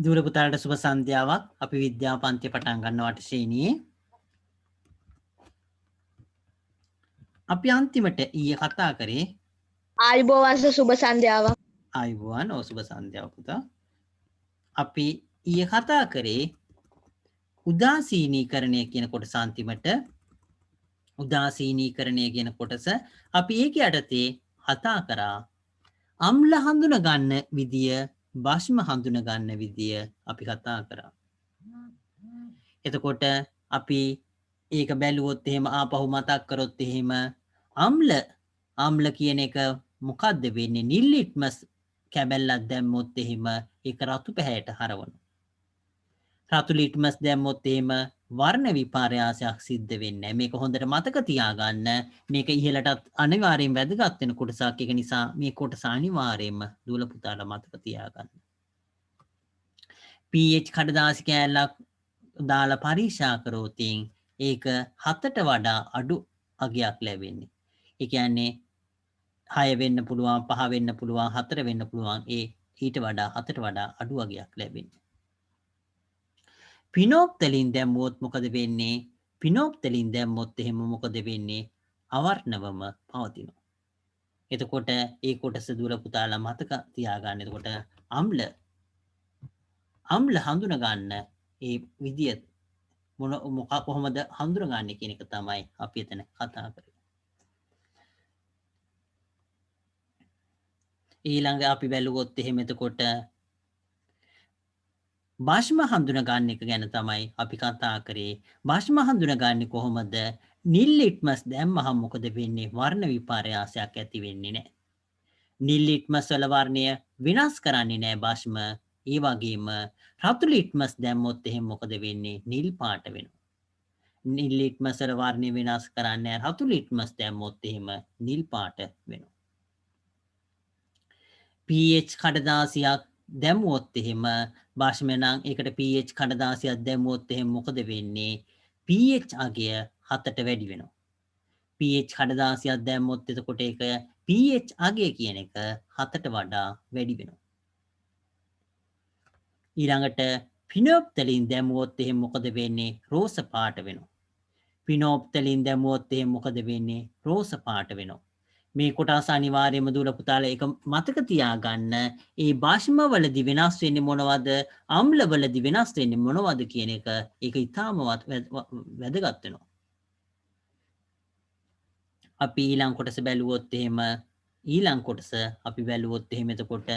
දුර පුතාලට සුබ සන්ධ්‍යාවක්. අපි විද්‍යා පන්ති පටන් ගන්නවට ශ්‍රේණියේ අපි අන්තිමට ඊයේ කතා කරේ ආයුබෝවන් සුබ සන්ධ්‍යාවක්. ආයුබෝවන් සුබ සන්ධ්‍යාවක් පුතා. අපි ඊයේ කතා කරේ උදාසීනීකරණය කියන කොටස අන්තිමට උදාසීනීකරණය කියන කොටස අපි ඒක යටතේ කතා කරා අම්ල හඳුන ගන්න විදිය භෂ්ම හඳුන ගන්න විදිය අපි කතා කරා. එතකොට අපි ඒක බැලුවොත් එහෙම ආපහු මතක් කරොත් එහෙම අම්ල කියන එක මොකක්ද වෙන්නේ? නිල් ලිට්මස් කැබැල්ලක් දැම්මොත් එහෙම ඒක රතු පැහැයට හරවනවා. රතු ලිට්මස් දැම්මොත් එහෙම වර්ණ විපර්යාසයක් සිද්ධ වෙන්නේ. මේක හොඳට මතක තියාගන්න. මේක ඉහළටත් අනිවාර්යෙන් වැදගත් වෙන කොටසක්. ඒක නිසා මේ කොටස අනිවාර්යෙන්ම දුවල පුතාලා මතක තියාගන්න. pH කඩදාසි කෑල්ලක් දාලා පරීක්ෂා කරෝතින් ඒක 7ට වඩා අඩු අගයක් ලැබෙන්නේ. ඒ කියන්නේ 6 වෙන්න පුළුවන් 5 වෙන්න පුළුවන් 4 වෙන්න පුළුවන් ඒ ඊට වඩා 7ට වඩා අඩු අගයක් ලැබෙන්නේ. පිනෝප්තලින් දැම්මොත් මොකද වෙන්නේ? පිනෝප්තලින් දැම්මොත් එහෙම මොකද වෙන්නේ? අවර්ණවම පවතිනවා. එතකොට ඒ කොටස දුර පුතාලා මතක තියාගන්න. එතකොට අම්ල හඳුන ගන්න ඒ විදිය මොකක් කොහොමද හඳුනගන්නේ කියන එක තමයි අපි එතන කතා කරන්නේ. ඊළඟ අපි බැලුවොත් එහෙම එතකොට භෂ්ම හඳුන ගන්න එක ගැන තමයි අපි කතා කරේ. භෂ්ම හඳුන ගන්නේ කොහොමද? නිල් ලිට්මස් දැම්මහම මොකද වෙන්නේ? වර්ණ විපර්යාසයක් ඇති වෙන්නේ නැහැ. නිල් ලිට්මස් වල වර්ණය විනාශ කරන්නේ නැහැ භෂ්ම. ඒ වගේම රතු ලිට්මස් දැම්මොත් එහෙම මොකද වෙන්නේ? නිල් පාට වෙනවා. නිල් ලිට්මස් වල වර්ණය විනාශ කරන්නේ නැහැ. රතු ලිට්මස් දැම්මොත් එහෙම නිල් පාට වෙනවා. pH කඩදාසියක් දැම්මුවොත් එහෙම භාෂ්මය නම් ඒකට pH කඩදාසියක් දැම්මුවොත් එහෙම මොකද වෙන්නේ? pH අගය 7ට වැඩි වෙනවා. pH කඩදාසියක් දැම්මොත් එතකොට ඒක pH අගය කියන එක 7ට වඩා වැඩි වෙනවා. ඊළඟට පිනෝප්තලින් දැම්මුවොත් එහෙම මොකද වෙන්නේ? රෝස පාට වෙනවා. පිනෝප්තලින් දැම්මුවොත් එහෙම මොකද වෙන්නේ? රෝස පාට වෙනවා. මේ කොටස අනිවාර්යයෙන්ම දුර පුතාලා ඒක මතක තියාගන්න. ඒ භාෂ්මවලදී වෙනස් වෙන්නේ මොනවද? අම්ලවලදී වෙනස් වෙන්නේ මොනවද කියන එක ඒක ඊටාම වැදගත් වෙනවා. අපි ඊළඟ කොටස බැලුවොත් එහෙම ඊළඟ කොටස අපි බැලුවොත් එහෙම එතකොට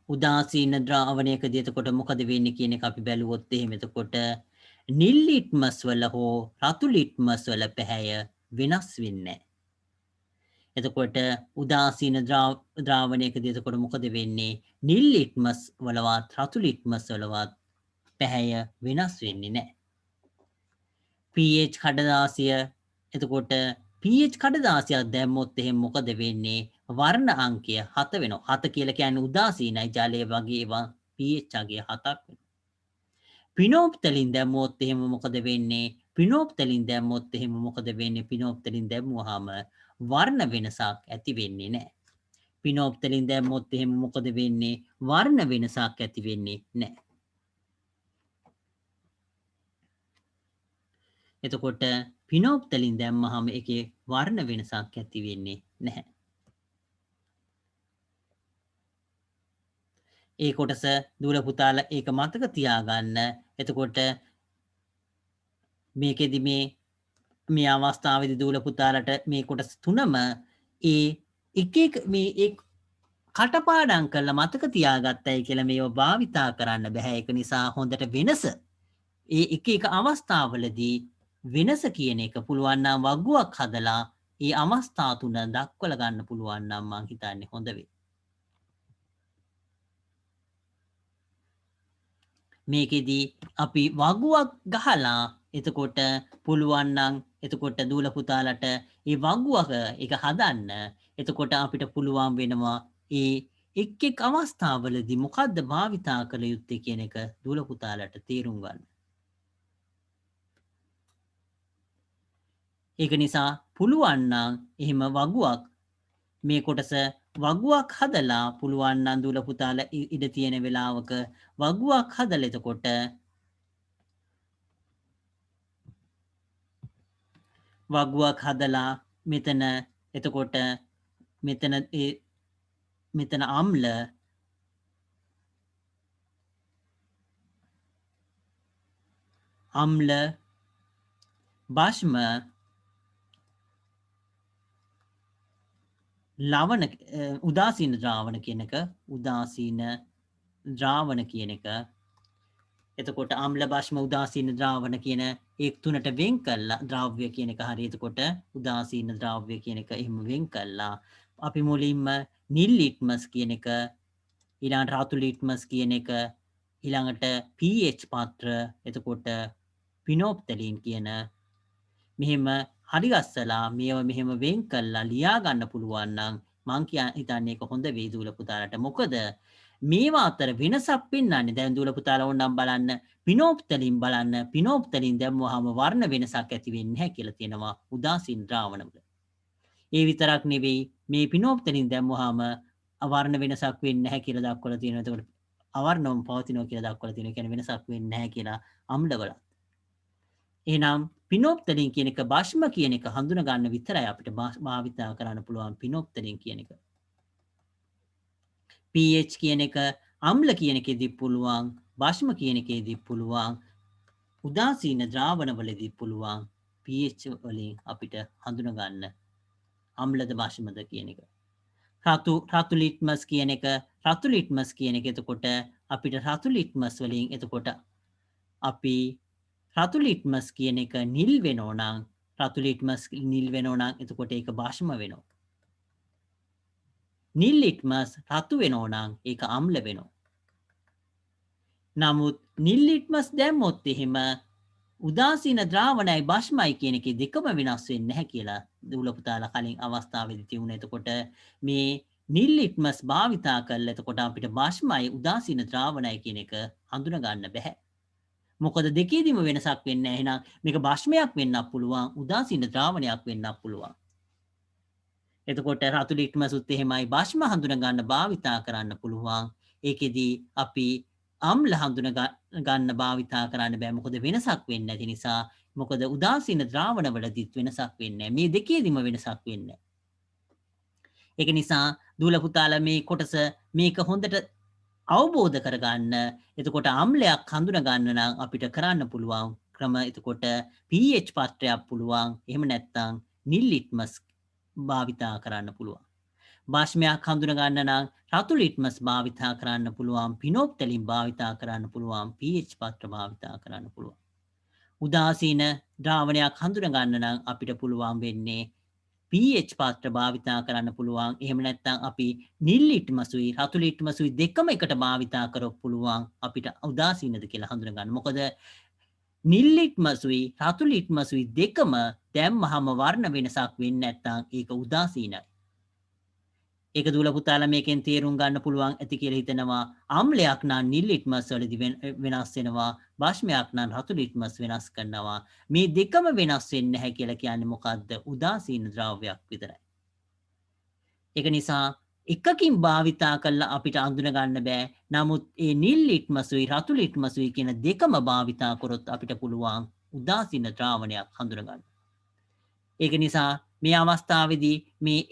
උදාසීන ද්‍රාවණයකදී එතකොට මොකද වෙන්නේ කියන එක අපි බැලුවොත් එහෙම එතකොට නිල් ලිට්මස් වල හෝ රතු ලිට්මස් වල පැහැය වෙනස් වෙන්නේ නැහැ. එතකොට උදාසීන ද්‍රාවණයකදී එතකොට මොකද වෙන්නේ? නිල් ලිට්මස් වලවත් රතු ලිට්මස් වලවත් පැහැය වෙනස් වෙන්නේ නැහැ. pH කඩදාසිය එතකොට pH කඩදාසියක් දැම්මොත් එහෙම මොකද වෙන්නේ? වර්ණ අංකය 7 වෙනවා. 7 කියලා කියන්නේ උදාසීනයි ජලය වගේ ඒවා pH අගය 7ක් වෙනවා. පිනෝප්තලින් දැම්මොත් එහෙම මොකද වෙන්නේ? පිනෝප්තලින් දැම්මොත් එහෙම මොකද වෙන්නේ? පිනෝප්තලින් දැම්මුවාම වර්ණ වෙනසක් ඇති වෙන්නේ නැහැ. පිනෝප්තලින් දැම්මොත් එහෙම මොකද වෙන්නේ? වර්ණ වෙනසක් ඇති වෙන්නේ නැහැ. එතකොට පිනෝප්තලින් දැම්මහම එකේ වර්ණ වෙනසක් ඇති වෙන්නේ නැහැ. ඒ කොටස දුර පුතාලා ඒක මතක තියාගන්න. එතකොට මේකෙදි මේ අවස්ථාවේදී දුර පුතාලට මේ කොටස් තුනම ඒ එක මේ කටපාඩම් කරලා මතක තියාගත්තයි කියලා මේව භාවිතා කරන්න බෑ. ඒක නිසා හොඳට වෙනස ඒ එක අවස්ථාවලදී වෙනස කියන එක පුළුවන් නම් වගුවක් හදලා ඒ අවස්ථා තුන දක්වලා ගන්න පුළුවන් නම් මං හිතන්නේ හොඳ වෙයි. මේකෙදී අපි වගුවක් ගහලා එතකොට පුළුවන් නම් එතකොට දූල පුතාලට ඒ වගුවක එක හදන්න. එතකොට අපිට පුළුවන් වෙනවා ඒ එක් අවස්ථාවලදී මොකද්ද භාවිතා කළ යුත්තේ කියන එක දූල පුතාලට තේරුම් ගන්න. ඒක නිසා පුළුවන් නම් එහෙම වගුවක් මේ කොටස වගුවක් හදලා පුළුවන් නම් දුල පුතාලා ඉඩ තියෙන වෙලාවක වගුවක් හදලා එතකොට වගුවක් හදලා මෙතන එතකොට මෙතන අම්ල භාෂ්ම ලවණ උදාසීන ද්‍රාවණ කියන එක උදාසීන ද්‍රාවණ කියන එක එතකොට අම්ල භාෂ්ම උදාසීන ද්‍රාවණ කියන ඒ තුනට වෙන් කළා ද්‍රව්‍ය කියන එක හරිය එතකොට උදාසීන ද්‍රව්‍ය කියන එක එහෙම වෙන් කළා අපි මුලින්ම නිල් ලිට්මස් කියන එක ඊළඟට රතු ලිට්මස් කියන එක ඊළඟට pH පාත්‍ර එතකොට පිනෝප්තලීන් කියන මෙහෙම හරි ගස්සලා මේව මෙහෙම වෙන් කළා ලියා ගන්න පුළුවන් නම් මං හිතන්නේ ඒක හොඳ වේ දූල පුතාලට මොකද මේවා අතර වෙනසක් පෙන්වන්නේ දැන් දූල පුතාලා ඕනම් බලන්න පිනෝප්තලින් බලන්න පිනෝප්තලින් දැම්මවහම වර්ණ වෙනසක් ඇති වෙන්නේ නැහැ කියලා තියෙනවා උදාසීන ද්‍රාවණවල ඒ විතරක් නෙවෙයි මේ පිනෝප්තලින් දැම්මවහම වර්ණ වෙනසක් වෙන්නේ නැහැ කියලා දක්වලා තියෙනවා එතකොට අවර්ණවම පවතිනවා කියලා දක්වලා තියෙනවා කියන්නේ වෙනසක් වෙන්නේ නැහැ කියලා අම්ලවල එහෙනම් පිනෝප්තලින් කියන එක භාෂ්ම කියන එක හඳුන ගන්න විතරයි අපිට භාවිතා කරන්න පුළුවන් පිනෝප්තලින් කියන එක. pH කියන එක අම්ල කියන එකේදී පුළුවන් භාෂ්ම කියන එකේදී පුළුවන් උදාසීන ද්‍රාවණවලදී පුළුවන් pH වලින් අපිට හඳුන ගන්න අම්ලද භාෂ්මද කියන එක. රතු ලිට්මස් කියන එක රතු ලිට්මස් කියන එක එතකොට අපිට රතු ලිට්මස් වලින් එතකොට අපි රතු ලිට්මස් කියන එක නිල් වෙනෝ නම් රතු ලිට්මස් නිල් වෙනෝ නම් එතකොට ඒක භාෂ්ම වෙනවා. නිල් ලිට්මස් රතු වෙනෝ නම් ඒක අම්ල වෙනවා. නමුත් නිල් ලිට්මස් දැම්මොත් එහෙම උදාසීන ද්‍රාවණයි භාෂ්මයි කියන එකේ දෙකම වෙනස් වෙන්නේ නැහැ කියලා දූල පුතාලා කලින් අවස්ථාවේදී තියුණා. එතකොට මේ නිල් ලිට්මස් භාවිතා කරලා එතකොට අපිට භාෂ්මයි උදාසීන ද්‍රාවණයි කියන එක හඳුනා ගන්න බෑ. මොකද දෙකේදීම වෙනසක් වෙන්නේ නැහැ. එහෙනම් මේක භාෂ්මයක් වෙන්නත් පුළුවන්, උදාසීන ද්‍රාවණයක් වෙන්නත් පුළුවන්. එතකොට රතු ලිට්මසුත් එහෙමයි භාෂ්ම හඳුනා ගන්න භාවිතා කරන්න පුළුවන්. ඒකෙදී අපි අම්ල හඳුනා ගන්න භාවිතා කරන්න බෑ. මොකද වෙනසක් වෙන්නේ නැති නිසා. මොකද උදාසීන ද්‍රාවණවලදීත් වෙනසක් වෙන්නේ නැහැ. මේ දෙකේදීම වෙනසක් වෙන්නේ. ඒක නිසා දූල පුතාලා මේ කොටස මේක හොඳට අවබෝධ කරගන්න එතකොට අම්ලයක් හඳුන ගන්න නම් අපිට කරන්න පුළුවන් ක්‍රම එතකොට pH පාත්‍රයක් පුළුවන් එහෙම නැත්නම් නිල් ලිට්මස් භාවිතා කරන්න පුළුවන් භාෂ්මයක් හඳුන ගන්න නම් රතු ලිට්මස් භාවිතා කරන්න පුළුවන් පිනෝප්තලින් භාවිතා කරන්න පුළුවන් pH පාත්‍ර භාවිතා කරන්න පුළුවන් උදාසීන ද්‍රාවණයක් හඳුන ගන්න නම් අපිට පුළුවන් වෙන්නේ pH පාත්‍ර භාවිතා කරන්න පුළුවන්. එහෙම නැත්නම් අපි නිල් ලිට්මසුයි රතු ලිට්මසුයි දෙකම එකට භාවිතා කරොත් පුළුවන් අපිට උදාසීනද කියලා හඳුනා ගන්න. මොකද නිල් ලිට්මසුයි රතු ලිට්මසුයි දෙකම දැම්මහම වර්ණ වෙනසක් වෙන්නේ නැත්නම් ඒක උදාසීනයි. ඒක දූල පුතාලා මේකෙන් තේරුම් ගන්න පුළුවන් ඇති කියලා හිතනවා. අම්ලයක් නම් නිල් ලිට්මස් වලදී වෙනස් වෙනවා. භාෂ්මයක් නම් රතු ලිට්මස් වෙනස් කරනවා. මේ දෙකම වෙනස් වෙන්නේ නැහැ කියලා කියන්නේ මොකද්ද? උදාසීන ද්‍රව්‍යයක් විතරයි. ඒක නිසා එකකින් භාවිතා කළා අපිට අඳුන ගන්න බෑ. නමුත් ඒ නිල් ලිට්මසුයි රතු ලිට්මසුයි කියන දෙකම භාවිතා කරොත් අපිට පුළුවන් උදාසීන ද්‍රාවණයක් හඳුන ගන්න. ඒක නිසා මේ අවස්ථාවේදී මේ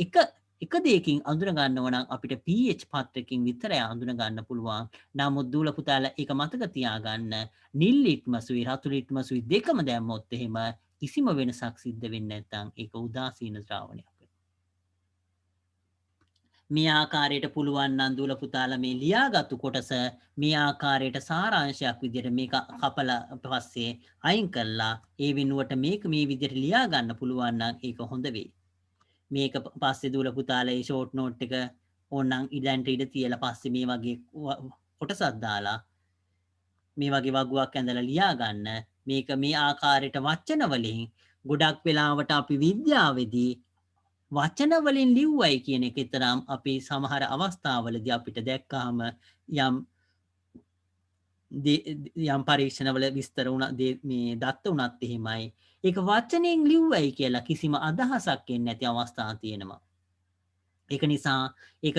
එක දෙයකින් අඳුන ගන්නව නම් අපිට pH පාත්‍රකින් විතරයි අඳුන ගන්න පුළුවන්. නමුත් දූල පුතාලා ඒක මතක තියාගන්න නිල් ලිට්මසුයි රතු ලිට්මසුයි දෙකම දැම්මොත් එහෙම කිසිම වෙනසක් සිද්ධ වෙන්නේ නැත්නම් ඒක උදාසීන ද්‍රාවණයක් වෙනවා. මේ ආකාරයට පුළුවන් නම් දූල පුතාලා මේ ලියාගත්තු කොටස මේ ආකාරයට සාරාංශයක් විදිහට මේක කපලා පස්සේ අයින් කළා ඒ වෙනුවට මේක මේ විදිහට ලියා ගන්න පුළුවන් නම් ඒක හොඳ වෙයි. මේක පස්සේ දූල පුතාලා ඒ ෂෝට් නෝට් එක ඕනනම් ඉඩන්ට ඉඩ තියලා පස්සේ මේ වගේ කොටසක් දාලා මේ වගේ වගුවක් ඇඳලා ලියා ගන්න මේක මේ ආකාරයට වචන වලින් ගොඩක් වෙලාවට අපි විද්‍යාවේදී වචන වලින් ලිව්වයි කියන එක තරම් අපි සමහර අවස්ථාවලදී අපිට දැක්කාම යම් යම් පරීක්ෂණවල විස්තර වුණ මේ දත්ත වුණත් එහෙමයි. ඒක වචනයෙන් ලිව්වයි කියලා කිසිම අදහසක් එන්නේ නැති අවස්ථා තියෙනවා. ඒක නිසා ඒක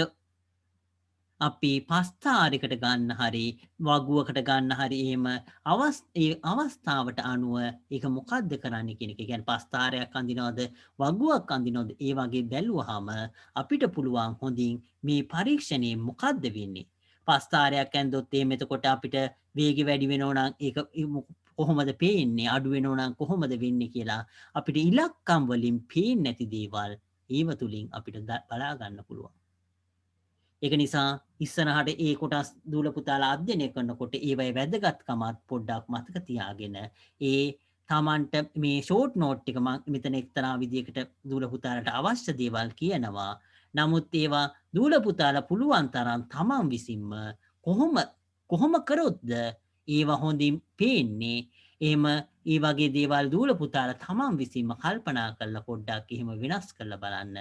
අපි පස්ථාරයකට ගන්න හරි වගුවකට ගන්න හරි එහෙම ඒ අවස්ථාවට අනුව ඒක මොකද්ද කරන්න කියන එක. ඒ කියන්නේ පස්ථාරයක් අඳිනවද වගුවක් අඳිනවද ඒ වගේ බැලුවාම අපිට පුළුවන් හොඳින් මේ පරීක්ෂණයේ මොකද්ද වෙන්නේ. පස්ථාරයක් ඇඳොත් එහෙම එතකොට අපිට වේගය වැඩි වෙනව නම් ඒක කොහොමද පේන්නේ අඩු වෙනව නම් කොහොමද වෙන්නේ කියලා අපිට ඉලක්කම් වලින් පේන්නේ නැති දේවල් ඒව තුලින් අපිට බලා ගන්න පුළුවන්. ඒක නිසා ඉස්සරහට ඒ කොටස් දූල පුතාලා අධ්‍යයනය කරනකොට ඒවයි වැදගත්කමත් පොඩ්ඩක් මතක තියාගෙන ඒ තමන්ට මේ ෂෝට් නෝට් එක මෙතන එක්තරා විදියකට දූල පුතාලට අවශ්‍ය දේවල් කියනවා. නමුත් ඒවා දූල පුතාලා පුළුවන් තරම් තමන් විසින්ම කොහොම කරොත්ද ඒවා හොඳින් පේන්නේ. එහෙම ඒ වගේ දේවල් දූල පුතාලා තමන් විසින්ම කල්පනා කරලා පොඩ්ඩක් එහෙම වෙනස් කරලා බලන්න.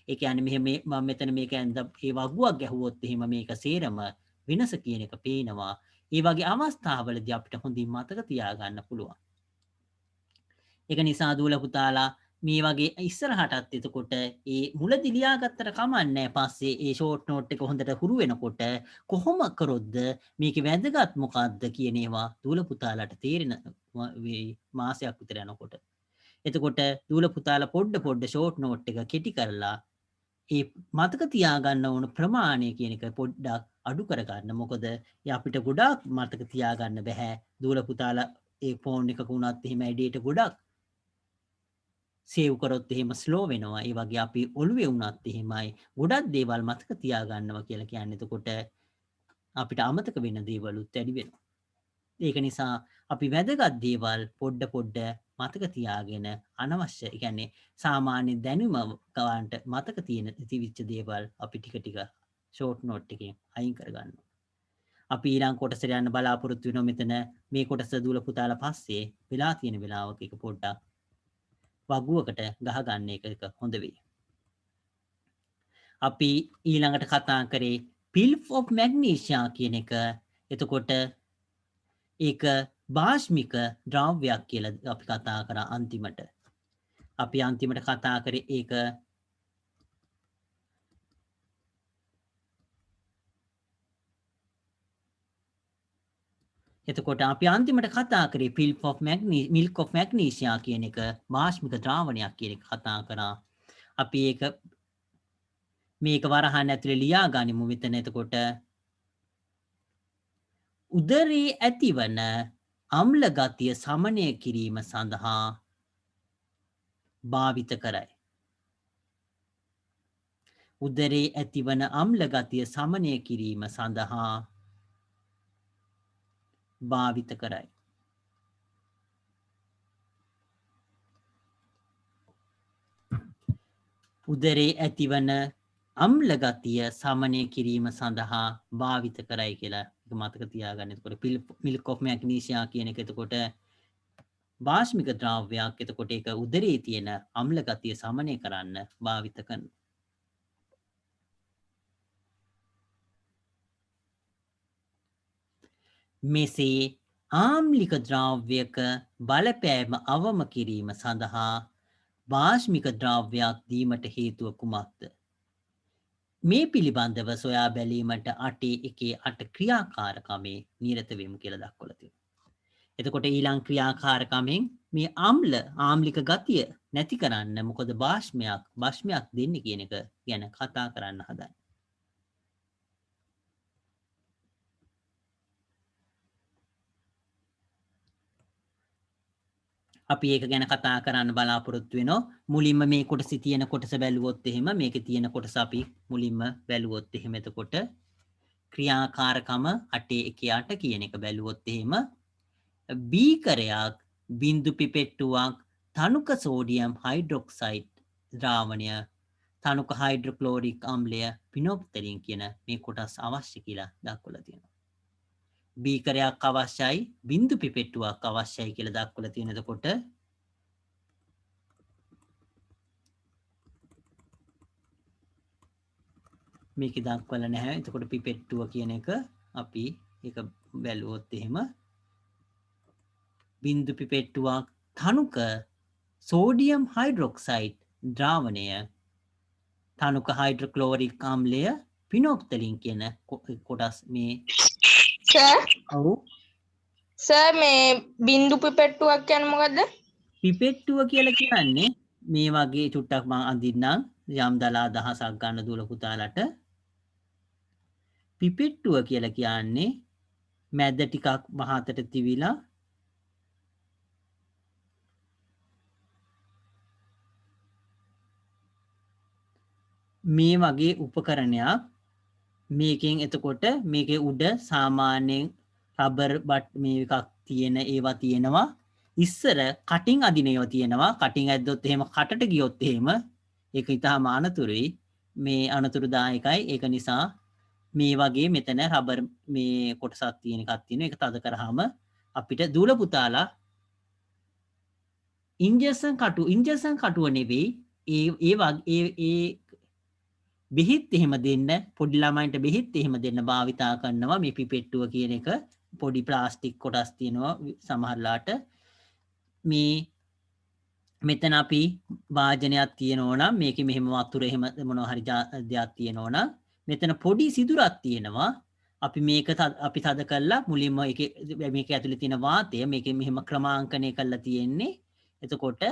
ඒ කියන්නේ මෙහෙම මම මෙතන මේක ඇඳ ඒ වගුවක් ගැහුවොත් එහෙම මේක සේරම වෙනස කියන එක පේනවා. ඒ වගේ අවස්ථාවලදී අපිට හොඳින් මතක තියාගන්න පුළුවන්. ඒක නිසා දූල පුතාලා මේ වගේ ඉස්සරහටත් එතකොට ඒ මුලදී ලියාගත්තට කමන්නේ පස්සේ ඒ ෂෝට් නෝට් එක හොඳට හුරු වෙනකොට කොහොම කරොත්ද මේකේ වැදගත් මොකක්ද කියන ඒවා දූල පුතාලාට තේරෙන මාසයක් විතර යනකොට. එතකොට දූල පුතාලා පොඩ ෂෝට් නෝට් එක කෙටි කරලා ඒ මතක තියාගන්න ඕන ප්‍රමාණය කියන එක පොඩ්ඩක් අඩු කරගන්න. මොකද අපිට ගොඩාක් මතක තියාගන්න බැහැ. දූල පුතාලා ඒ ෆෝන් එකක වුණත් එහෙම ඇඩේට ගොඩක් සේව් කරොත් එහෙම ස්ලෝ වෙනවා. ඒ වගේ අපි ඔළුවේ වුණත් එහෙමයි. ගොඩක් දේවල් මතක තියාගන්නවා කියලා කියන්නේ එතකොට අපිට අමතක වෙන දේවලුත් වැඩි වෙනවා. ඒක නිසා අපි වැදගත් දේවල් පොඩ මතක තියාගෙන අනවශ්‍ය ඒ කියන්නේ සාමාන්‍ය දැනුම ගන්නට මතක තියෙන තිවිච්ච දේවල් අපි ටික ෂෝට් නෝට් එකෙන් අයින් කරගන්නවා. අපි ඊළඟ කොටසට යන්න බලාපොරොත්තු වෙනවා. මෙතන මේ කොටස දූල පුතාලා පස්සේ වෙලා තියෙන වෙලාවක එක පොඩ්ඩක් වගුවකට ගහගන්න එක හොඳ වෙයි. අපි ඊළඟට කතා කරේ පිල්ෆ් ඔෆ් මැග්නීසියා කියන එක. එතකොට ඒක භාෂ්මික ද්‍රව්‍යයක් කියලා අපි කතා කරා අන්තිමට. අපි අන්තිමට කතා කරේ ඒක එතකොට අපි අන්තිමට කතා කරේ මිල්ක් ඔෆ් මැග්නීසියා කියන එක භාෂ්මික ද්‍රාවණයක් කියන එක කතා කරා. අපි ඒක මේක වරහන් ඇතුලේ ලියා ගනිමු මෙතන. එතකොට උදරයේ ඇතිවන අම්ල ගතිය සමනය කිරීම සඳහා භාවිත කරයි. උදරයේ ඇතිවන අම්ල ගතිය සමනය කිරීම සඳහා භාවිත කරයි. උදරයේ ඇතිවන අම්ල ගතිය සමනය කිරීම සඳහා භාවිත කරයි කියලා මතක තියාගන්න. එතකොට මිල්ක් ඔෆ් මැග්නීසියා කියන එක එතකොට භාෂ්මික ද්‍රව්‍යයක්. එතකොට ඒක උදරයේ තියෙන අම්ල ගතිය සමනය කරන්න භාවිත කරනවා. මෙසේ ආම්ලික ද්‍රව්‍යක බලපෑම අවම කිරීම සඳහා භාෂ්මික ද්‍රව්‍යයක් දීමට හේතුව කුමක්ද? මේ පිළිබඳව සොයා බැලීමට 8 ක්‍රියාකාරකමේ නිරත වෙමු කියලා දක්වලා තියෙනවා. එතකොට ඊළඟ ක්‍රියාකාරකමෙන් මේ ආම්ලික ගතිය නැති කරන්න මොකද භාෂ්මයක් දෙන්නේ කියන එක ගැන කතා කරන්න හදන්නේ. අපි ඒක ගැන කතා කරන්න බලාපොරොත්තු වෙනවා. මුලින්ම මේ කොටසේ තියෙන කොටස බැලුවොත් එහෙම මේකේ තියෙන කොටස අපි මුලින්ම බැලුවොත් එහෙම එතකොට ක්‍රියාකාරකම 8 කියන එක බැලුවොත් එහෙම බීකරයක් බින්දු පිපෙට්ටුවක් තනුක සෝඩියම් හයිඩ්‍රොක්සයිඩ් ද්‍රාවණය තනුක හයිඩ්‍රොක්ලෝරික් අම්ලය පිනොප්තලින් කියන මේ කොටස් අවශ්‍ය කියලා දක්වලා තියෙනවා. බීකරයක් අවශ්‍යයි බින්දු පිපෙට්ටුවක් අවශ්‍යයි කියලා දක්වලා තියෙන. එතකොට මේක දක්වලා නැහැ. එතකොට පිපෙට්ටුව කියන එක අපි ඒක බැලුවොත් එහෙම බින්දු පිපෙට්ටුවක් තනුක සෝඩියම් හයිඩ්‍රොක්සයිඩ් ද්‍රාවණය තනුක හයිඩ්‍රොක්ලෝරික් ආම්ලය පිනොප්තලින් කියන කොටස් මේ සර් ඔව් සර් මේ බින්දු පිපෙට්ටුවක් කියන්නේ මොකද්ද? පිපෙට්ටුව කියලා කියන්නේ මේ වගේ චුට්ටක් මම අඳින්නම් යම් දලා දහසක් ගන්න දුර පුතාලට පිපෙට්ටුව කියලා කියන්නේ මැද ටිකක් මහතට තිවිලා මේ වගේ උපකරණයක් මේකෙන් එතකොට මේකේ උඩ සාමාන්‍යයෙන් රබර් බට් මේ එකක් තියෙන ඒවා තියෙනවා ඉස්සර කටින් අදින ඒවා තියෙනවා කටින් ඇද්දොත් එහෙම කටට ගියොත් එහෙම ඒක ඉතාම අනතුරුයි මේ අනතුරුදායකයි ඒක නිසා මේ වගේ මෙතන රබර් මේ කොටසක් තියෙන එකක් තියෙනවා ඒක තද කරාම අපිට දූල පුතාලා ඉන්ජෙක්ෂන් කටුව නෙවෙයි ඒ බෙහෙත් එහෙම දෙන්න පොඩි ළමයින්ට බෙහෙත් එහෙම දෙන්න භාවිතා කරනවා මේ පිපෙට්ටුව කියන එක පොඩි ප්ලාස්ටික් කොටස් තියෙනවා සමහරලාට මේ මෙතන අපි වාජනයක් තියෙනවා නම් මේකේ මෙහෙම වතුර එහෙම මොනවා හරි දෙයක් තියෙනවා නම් මෙතන පොඩි සිදුරක් තියෙනවා අපි මේක අපි තද කරලා මුලින්ම මේක ඇතුලේ තියෙන වාතය මේකේ මෙහෙම ක්‍රමාංකණය කරලා තියෙන්නේ එතකොට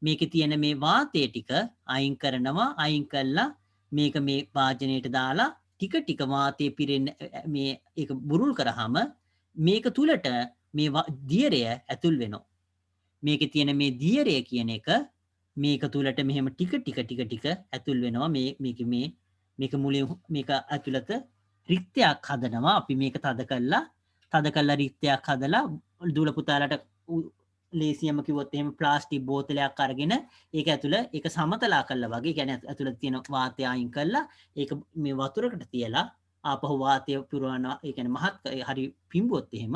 මේකේ තියෙන මේ වාතය ටික අයින් කරනවා අයින් කළා මේක මේ වාජනයට දාලා ටික වාතය පිරෙන්න මේ ඒක බුරුල් කරාම මේක තුලට මේ දියරය ඇතුල් වෙනවා මේකේ තියෙන මේ දියරය කියන එක මේක තුලට මෙහෙම ටික ඇතුල් වෙනවා මේක මුලින් මේක ඇතුළත රික්තයක් හදනවා අපි මේක තද කළා රික්තයක් හදලා දූල පුතාලට ලේසියම කිව්වොත් එහෙම ප්ලාස්ටික් බෝතලයක් අරගෙන ඒක ඇතුළ ඒක සමතලා කළා වගේ කියන්නේ ඇතුළත තියෙන වාතය අයින් කළා ඒක මේ වතුරකට තියලා ආපහු වාතය පුරවනවා ඒ කියන්නේ මහත් හරි පිඹුවොත් එහෙම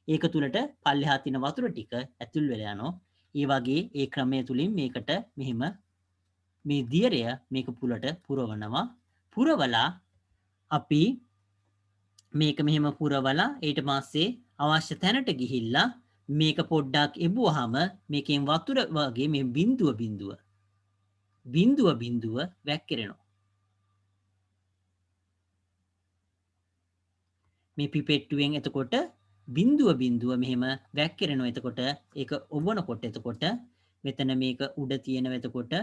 ඒක තුලට පල්ලෙහා තියෙන වතුර ටික ඇතුල් වෙලා යනවා ඒ වගේ ඒ ක්‍රමය තුලින් මේකට මෙහෙම මේ දියරය මේක පුලට පුරවනවා පුරවලා අපි මේක මෙහෙම පුරවලා ඊට පස්සේ අවශ්‍ය තැනට ගිහිල්ලා මේක පොඩ්ඩක් එබුවාම මේකෙන් වතුර වගේ මේ බිඳුව වැක්කිරෙනවා මේ පිපෙට්ටුවෙන් එතකොට බිඳුව මෙහෙම වැක්කිරෙනවා එතකොට ඒක ඔබනකොට එතකොට මෙතන මේක උඩ තියෙනවා එතකොට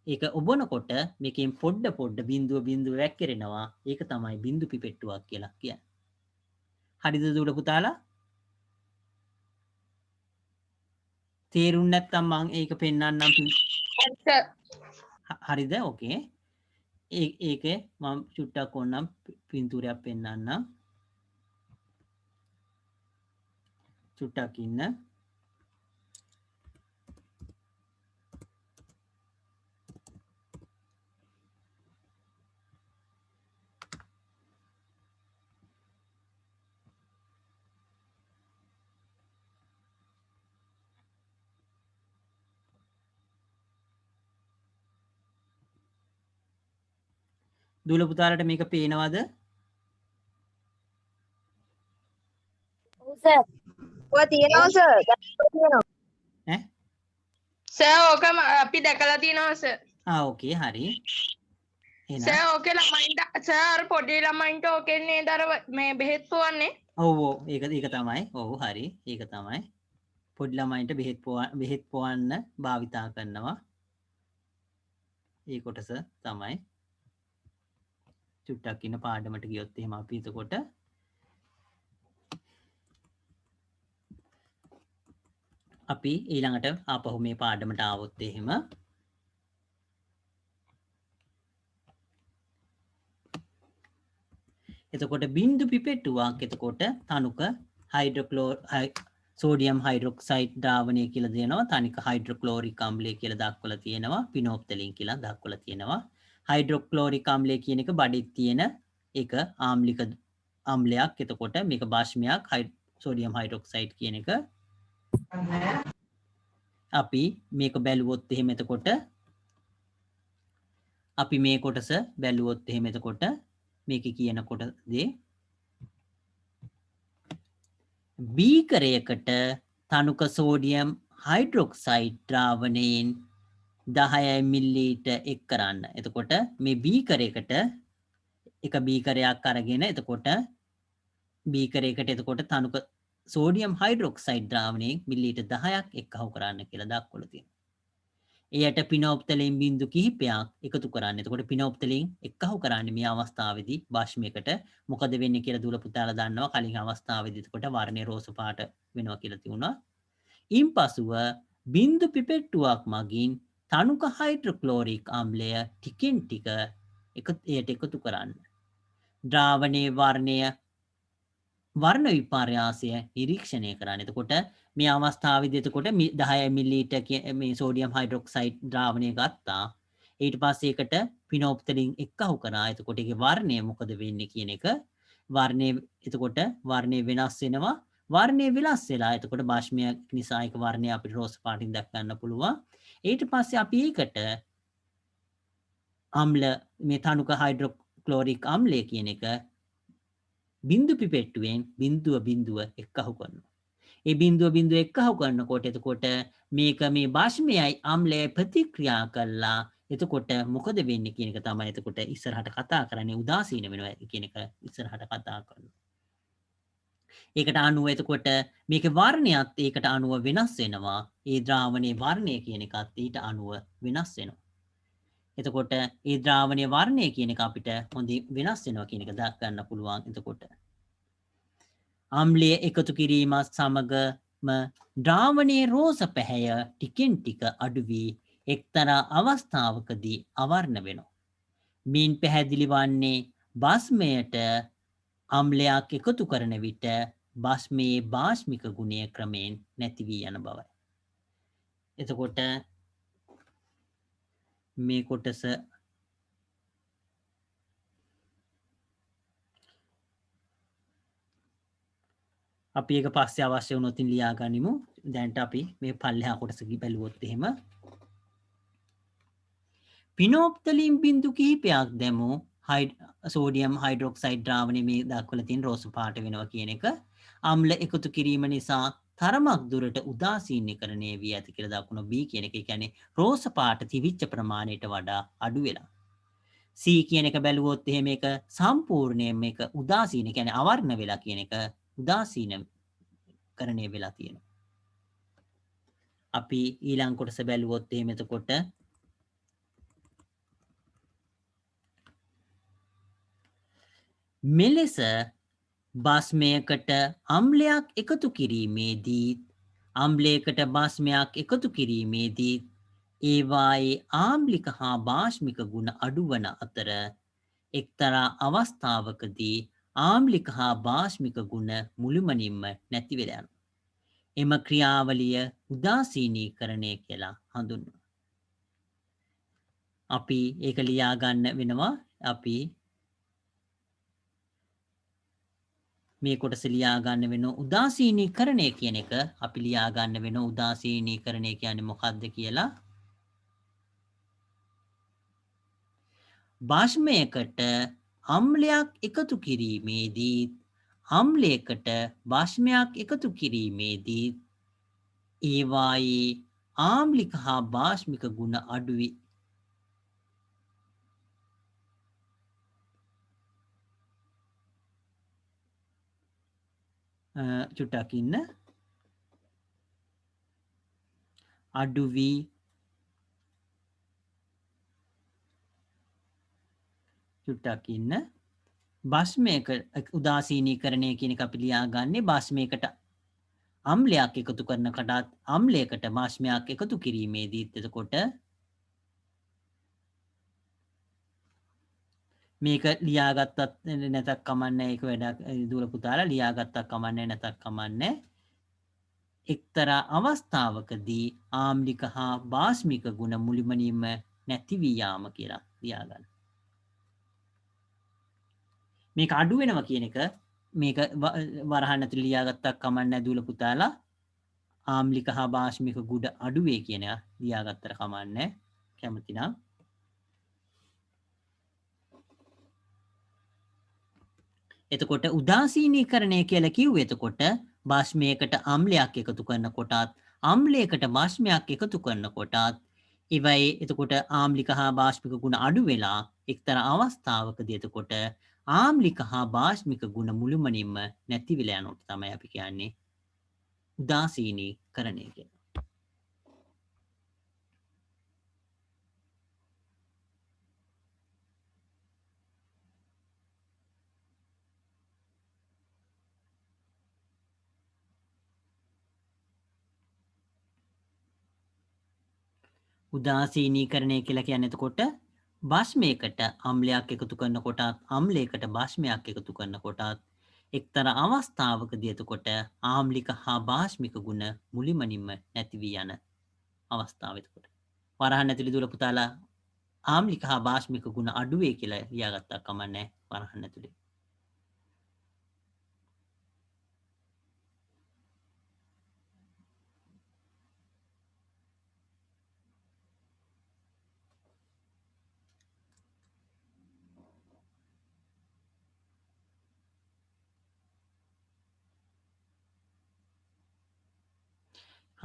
ඒක ඔබනකොට මේකෙන් පොඩ්ඩ බිඳුව වැක්කිරෙනවා ඒක තමයි බිඳු පිපෙට්ටුවක් කියලා කියන්නේ හරිද දූල පුතාලා තේරුම් නැත්නම් මම ඒක පෙන්නන්නම් හරිද ඕකේ ඒකේ මම චුට්ටක් ඕනනම් පින්තූරයක් පෙන්නන්නම් චුට්ටක් ඉන්න දූල පුතාලට මේක පේනවද? ඔව් සර්. ඔය තියෙනවා සර්. ඈ? සර් ඕකම අපි දැකලා තියෙනවා සර්. ඕකේ හරි. සර් ඕකේ ළමයින්ට සර් පොඩි ළමයින්ට ඕකේ නේද අර මේ බෙහෙත් පොවන්නේ? ඔව් ඒක තමයි. ඔව් හරි. ඒක තමයි. පොඩි ළමයින්ට බෙහෙත් පොවන්න භාවිතා කරනවා. ඒ කොටස තමයි. චුට්ටක් ඉන්න පාඩමට ගියොත් එහෙම අපි එතකොට අපි ඊළඟට ආපහු මේ පාඩමට ආවොත් එහෙම එතකොට බින්දු පිපෙට්ටුවක් එතකොට තනුක සෝඩියම් හයිඩ්‍රොක්සයිඩ් ද්‍රාවණය කියලා දෙනවා තනික හයිඩ්‍රොක්ලෝරික් අම්ලය කියලා දක්වලා තියෙනවා පිනොප්තලින් කියලා දක්වලා තියෙනවා හයිඩ්‍රොක්ලෝරික් අම්ලය කියන එක බඩේ තියෙන එක ආම්ලික අම්ලයක් එතකොට මේක භාෂ්මයක් සෝඩියම් හයිඩ්‍රොක්සයිඩ් කියන එක අපි මේක බැලුවොත් එහෙම එතකොට අපි මේ කොටස බැලුවොත් එහෙම එතකොට මේක කියන කොටසේ බීකරයකට තනුක සෝඩියම් හයිඩ්‍රොක්සයිඩ් ද්‍රාවණයෙන් 10 මිල්ලීට එක් කරන්න. එතකොට මේ බීකරයකට එක බීකරයක් අරගෙන එතකොට බීකරයකට එතකොට තනුක සෝඩියම් හයිඩ්‍රොක්සයිඩ් ද්‍රාවණයෙන් මිල්ලීට 10ක් එක්කහු කරන්න කියලා දක්වලා තියෙනවා. එයට පිනෝප්තලෙන් බින්දු කිහිපයක් එකතු කරන්න. එතකොට පිනෝප්තලෙන් එක්කහු කරන්නේ මේ අවස්ථාවේදී භාෂ්මයකට මොකද වෙන්නේ කියලා දුල පුතාලා දන්නවා. කලින් අවස්ථාවේදී එතකොට වර්ණය රෝස පාට වෙනවා කියලා තියුණා. ඉන්පසුව බින්දු පිපෙට්ටුවක් මගින් තනුක හයිඩ්‍රොක්ලෝරික් අම්ලය ටිකෙන් ටික එයට එකතු කරන්න. ද්‍රාවණයේ වර්ණ විපර්යාසය නිරීක්ෂණය කරන්න. එතකොට මේ අවස්ථාවේදී එතකොට 10 මිලිලීටර් මේ සෝඩියම් හයිඩ්‍රොක්සයිඩ් ද්‍රාවණය ගත්තා. ඊට පස්සේ ඒකට පිනෝප්තලින් එක්කහු කරා. එතකොට ඒකේ වර්ණය මොකද වෙන්නේ කියන එක එතකොට වර්ණය වෙනස් වෙනවා. වර්ණය වෙනස් වෙලා එතකොට භාෂ්මයක් නිසා ඒක වර්ණය අපිට රෝස පාටින් දැක් ගන්න පුළුවන්. ඊට පස්සේ අපි ඒකට අම්ල මේ තනුක හයිඩ්‍රොක්ලෝරික් අම්ලය කියන එක බින්දු පිපෙට්ටුවෙන් බින්දුව එක්කහු කරනවා. ඒ බින්දුව එක්කහු කරනකොට එතකොට මේක මේ භාෂ්මයයි අම්ලයයි ප්‍රතික්‍රියා කළා. එතකොට මොකද වෙන්නේ කියන එක තමයි එතකොට ඉස්සරහට කතා කරන්නේ. උදාසීන වෙනවා කියන එක ඉස්සරහට කතා කරනවා. ඒකට අනුව එතකොට මේකේ වර්ණයත් ඒකට අනුව වෙනස් වෙනවා. ඒ ද්‍රාවණයේ වර්ණය කියන එකත් ඊට අනුව වෙනස් වෙනවා. එතකොට ඒ ද්‍රාවණයේ වර්ණය කියන එක අපිට හොඳින් වෙනස් වෙනවා කියන එක දක්වන්න පුළුවන්. එතකොට අම්ලය එකතු කිරීමත් සමගම ද්‍රාවණයේ රෝස පැහැය ටිකෙන් ටික අඩු වී එක්තරා අවස්ථාවකදී අවර්ණ වෙනවා. මින් පැහැදිලි වන්නේ භස්මයට අම්ලයක් එකතු කරන විට භස්මයේ භාෂ්මික ගුණය ක්‍රමයෙන් නැති වී යන බවයි. එතකොට මේ කොටස අපි ඒක පස්සේ අවශ්‍ය වුණොත් ලියා ගනිමු. දැන්ට අපි මේ පල්ලෙහා කොටස බැලුවොත් එහෙම පිනෝප්තලින් බින්දු කිහිපයක් දැමු සෝඩියම් හයිඩ්‍රොක්සයිඩ් ද්‍රාවණය මේ දක්වලා තියෙන රෝස පාට වෙනවා කියන එක අම්ල එකතු කිරීම නිසා තරමක් දුරට උදාසීනීකරණය වී ඇති කියලා දක්වන B කියන එක. ඒ කියන්නේ රෝස පාට තිවිච්ච ප්‍රමාණයට වඩා අඩු වෙලා. C කියන එක බැලුවොත් එහෙම මේක සම්පූර්ණයෙන් මේක උදාසීන කියන්නේ අවර්ණ වෙලා කියන එක උදාසීනකරණය වෙලා තියෙනවා. අපි ඊළඟ කොටස බැලුවොත් එහෙම එතකොට මෙලෙස භස්මයකට අම්ලයක් එකතු කිරීමේදී අම්ලයකට භස්මයක් එකතු කිරීමේදී ඒවායේ ආම්ලික හා භාෂ්මික ගුණ අඩුවන අතර එක්තරා අවස්ථාවකදී ආම්ලික හා භාෂ්මික ගුණ මුළුමනින්ම නැති වෙලා යනවා. එම ක්‍රියාවලිය උදාසීනීකරණය කියලා හඳුන්වනවා. අපි ඒක ලියා ගන්න වෙනවා. අපි මේ කොටස ලියා ගන්න වෙන උදාසීනීකරණය කියන එක අපි ලියා ගන්න වෙන උදාසීනීකරණය කියන්නේ මොකක්ද කියලා. භාෂ්මයකට අම්ලයක් එකතු කිරීමේදී අම්ලයකට භාෂ්මයක් එකතු කිරීමේදී ඒවායේ ආම්ලික හා භාෂ්මික ගුණ අඩුවේ. චුට්ටක් ඉන්න අඩු වී චුට්ටක් ඉන්න භස්මයක උදාසීනීකරණය කියන එක අපි ලියා ගන්නේ භස්මයකට අම්ලයක් එකතු කරනකටත් අම්ලයකට භස්මයක් එකතු කිරීමේදී එතකොට මේක ලියාගත්තත් නැතක් කමන්නේ. ඒක වැඩක් දුර පුතාලා ලියාගත්තක් කමන්නේ නැතක් කමන්නේ. එක්තරා අවස්ථාවකදී ආම්ලික හා භාෂ්මික ගුණ මුළුමනින්ම නැති වී යාම කියලා ලියාගන්න. මේක අඩු වෙනවා කියන එක මේක වරහන් ඇතුළේ ලියාගත්තක් කමන්නේ දුර පුතාලා ආම්ලික හා භාෂ්මික ගුණ අඩු වේ කියන ලියාගත්තට කමන්නේ. කැමති නම් එතකොට උදාසීනීකරණය කියලා කිව්වේ එතකොට බාෂ්මයකට අම්ලයක් එකතු කරනකොටත් අම්ලයකට බාෂ්මයක් එකතු කරනකොටත් ඉවයි එතකොට ආම්ලික හා භාෂ්මික ගුණ අඩු වෙලා එක්තරා අවස්ථාවකදී එතකොට ආම්ලික හා භාෂ්මික ගුණ මුළුමනින්ම නැති වෙලා යනකොට තමයි අපි කියන්නේ උදාසීනීකරණය කියලා. උදාසීනීකරණය කියලා කියන්නේ එතකොට භාෂ්මයකට අම්ලයක් එකතු කරනකොටත් අම්ලයකට භාෂ්මයක් එකතු කරනකොටත් එක්තරා අවස්ථාවකදී එතකොට ආම්ලික හා භාෂ්මික ගුණ මුළුමනින්ම නැති වී යන අවස්ථාව එතකොට. වරහන් ඇතුළේ දුර පුතාලා ආම්ලික හා භාෂ්මික ගුණ අඩු වේ කියලා ලියාගත්තා කමක් නැහැ වරහන් ඇතුළේ.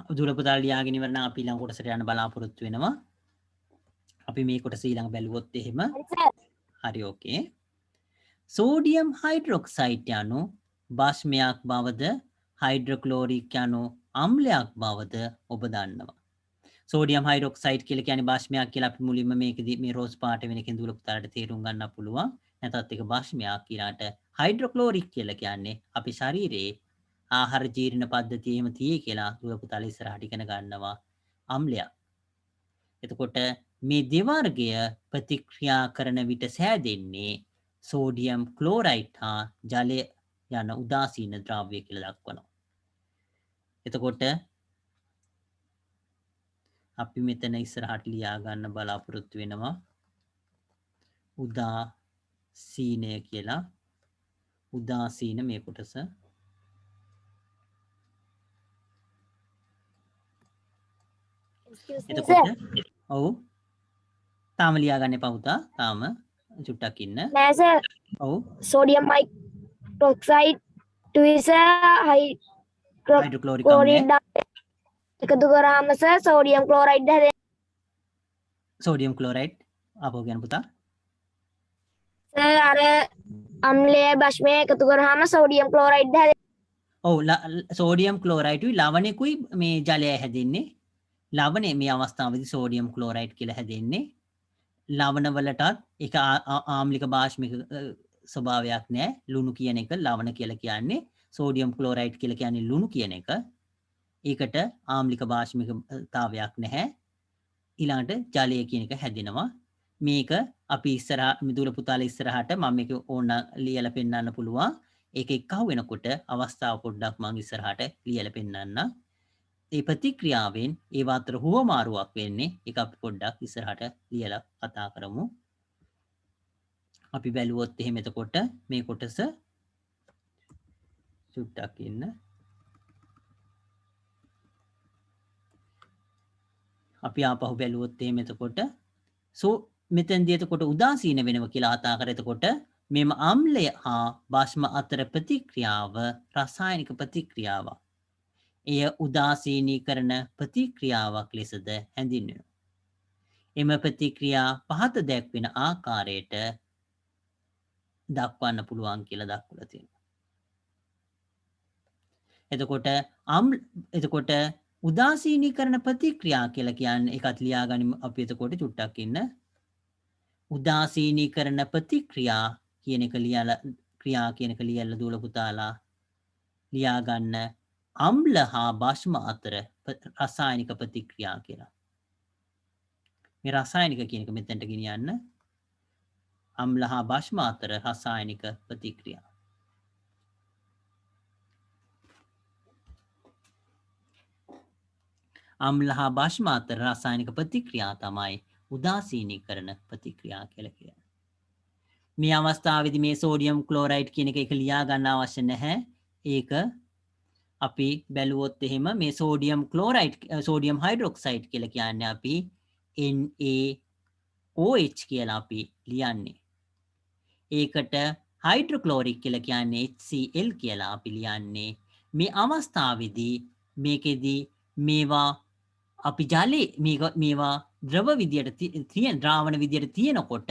දුර පුතාලා ලියාගෙන ඉවර නම් අපි ඊළඟ කොටසට යන්න බලාපොරොත්තු වෙනවා. අපි මේ කොටස ඊළඟ බැලුවොත් එහෙම හරි ඕකේ. සෝඩියම් හයිඩ්‍රොක්සයිඩ් යනු භාෂ්මයක් බවද හයිඩ්‍රොක්ලෝරික් යනු අම්ලයක් බවද ඔබ දන්නවා. සෝඩියම් හයිඩ්‍රොක්සයිඩ් කියලා කියන්නේ භාෂ්මයක් කියලා අපි මුලින්ම මේකදී මේ රෝස් පාට වෙන එකෙන් දුර පුතාලට තේරුම් ගන්න පුළුවන්. නැත්නම් ඒක භාෂ්මයක් කියලාට හයිඩ්‍රොක්ලෝරික් කියලා කියන්නේ අපි ශරීරයේ ආහාර ජීර්ණ පද්ධතිය එහෙම තියේ කියලා දුර පුතාලා ඉස්සරහට ඉගෙන ගන්නවා අම්ලයක්. එතකොට මේ දෙවර්ගය ප්‍රතික්‍රියා කරන විට සෑදෙන්නේ සෝඩියම් ක්ලෝරයිඩ් හා ජලය යන උදාසීන ද්‍රව්‍ය කියලා දක්වනවා. එතකොට අපි මෙතන ඉස්සරහට ලියා ගන්න බලාපොරොත්තු වෙනවා උදාසීනය කියලා. උදාසීන මේ කොටස. එතකොට ඔව් තාම ලියා ගන්න එපා පුතා. තාම චුට්ටක් ඉන්න. නෑ සර්. ඔව් සෝඩියම් හයිඩ්‍රොක්සයිඩ් ටුයිස හයිඩ්‍රොක්ලෝරික් අම්ලය එකතු කරාම සර් සෝඩියම් ක්ලෝරයිඩ් හැදෙනවා. සෝඩියම් ක්ලෝරයිඩ් ආපහු කියන්න පුතා. සර් අර අම්ලය භෂ්මය එකතු කරාම සෝඩියම් ක්ලෝරයිඩ් හැදෙනවා. ඔව් සෝඩියම් ක්ලෝරයිඩ්ුයි ලවණෙකුයි මේ ජලය හැදෙන්නේ. ලවණේ මේ අවස්ථාවේදී සෝඩියම් ක්ලෝරයිඩ් කියලා හැදෙන්නේ. ලවණ වලටත් ඒක ආම්ලික භාෂ්මික ස්වභාවයක් නෑ. ලුණු කියන එක ලවණ කියලා කියන්නේ. සෝඩියම් ක්ලෝරයිඩ් කියලා කියන්නේ ලුණු කියන එක. ඒකට ආම්ලික භාෂ්මිකතාවයක් නැහැ. ඊළඟට ජලය කියන එක හැදෙනවා. මේක අපි ඉස්සරහ මිදුල පුතාලා ඉස්සරහට මම මේක ඕන ලියලා පෙන්නන්න පුළුවන්. ඒක එක්කව වෙනකොට අවස්ථාව පොඩ්ඩක් මම ඉස්සරහට ලියලා පෙන්නන්න. ඒ ප්‍රතික්‍රියාවෙන් ඒ අතර හුවමාරුවක් වෙන්නේ. ඒක අපි පොඩ්ඩක් ඉස්සරහට ලියලා කතා කරමු. අපි බැලුවොත් එහෙම එතකොට මේ කොටස චුට්ටක් ඉන්න. අපි ආපහු බැලුවොත් එහෙම එතකොට මෙතෙන්දී එතකොට උදාසීන වෙනවා කියලා කතා කර එතකොට මෙම අම්ලය හා භාෂ්ම අතර ප්‍රතික්‍රියාව රසායනික ප්‍රතික්‍රියාවක්. එය උදාසීනීකරණ ප්‍රතික්‍රියාවක් ලෙසද හැඳින්වෙනවා. එම ප්‍රතික්‍රියා පහත දැක්වෙන ආකාරයට දක්වන්න පුළුවන් කියලා දක්වලා තියෙනවා. එතකොට උදාසීනීකරණ ප්‍රතික්‍රියා කියලා කියන්නේ එකත් ලියා ගනිමු අපි එතකොට චුට්ටක් ඉන්න. උදාසීනීකරණ ප්‍රතික්‍රියා කියන එක ලියලා දුවල පුතාලා ලියා ගන්න අම්ල හා භාෂ්ම අතර රසායනික ප්‍රතික්‍රියා කියලා. මේ රසායනික කියන එක මෙතනට ගෙනියන්න. අම්ල හා භාෂ්ම අතර රසායනික ප්‍රතික්‍රියා. අම්ල හා භාෂ්ම අතර රසායනික ප්‍රතික්‍රියා තමයි උදාසීනීකරණ ප්‍රතික්‍රියා කියලා කියන්නේ. මේ අවස්ථාවේදී මේ සෝඩියම් ක්ලෝරයිඩ් කියන එක ලියා ගන්න අවශ්‍ය නැහැ. ඒක අපි බැලුවොත් එහෙම මේ සෝඩියම් ක්ලෝරයිඩ් සෝඩියම් හයිඩ්‍රොක්සයිඩ් කියලා කියන්නේ අපි NaOH කියලා අපි ලියන්නේ. ඒකට හයිඩ්‍රොක්ලෝරික් කියලා කියන්නේ HCl කියලා අපි ලියන්නේ. මේ අවස්ථාවේදී මේකෙදී මේවා අපි ජලයේ මේවා ද්‍රව විදියට තියෙන ද්‍රාවණ විදියට තියෙනකොට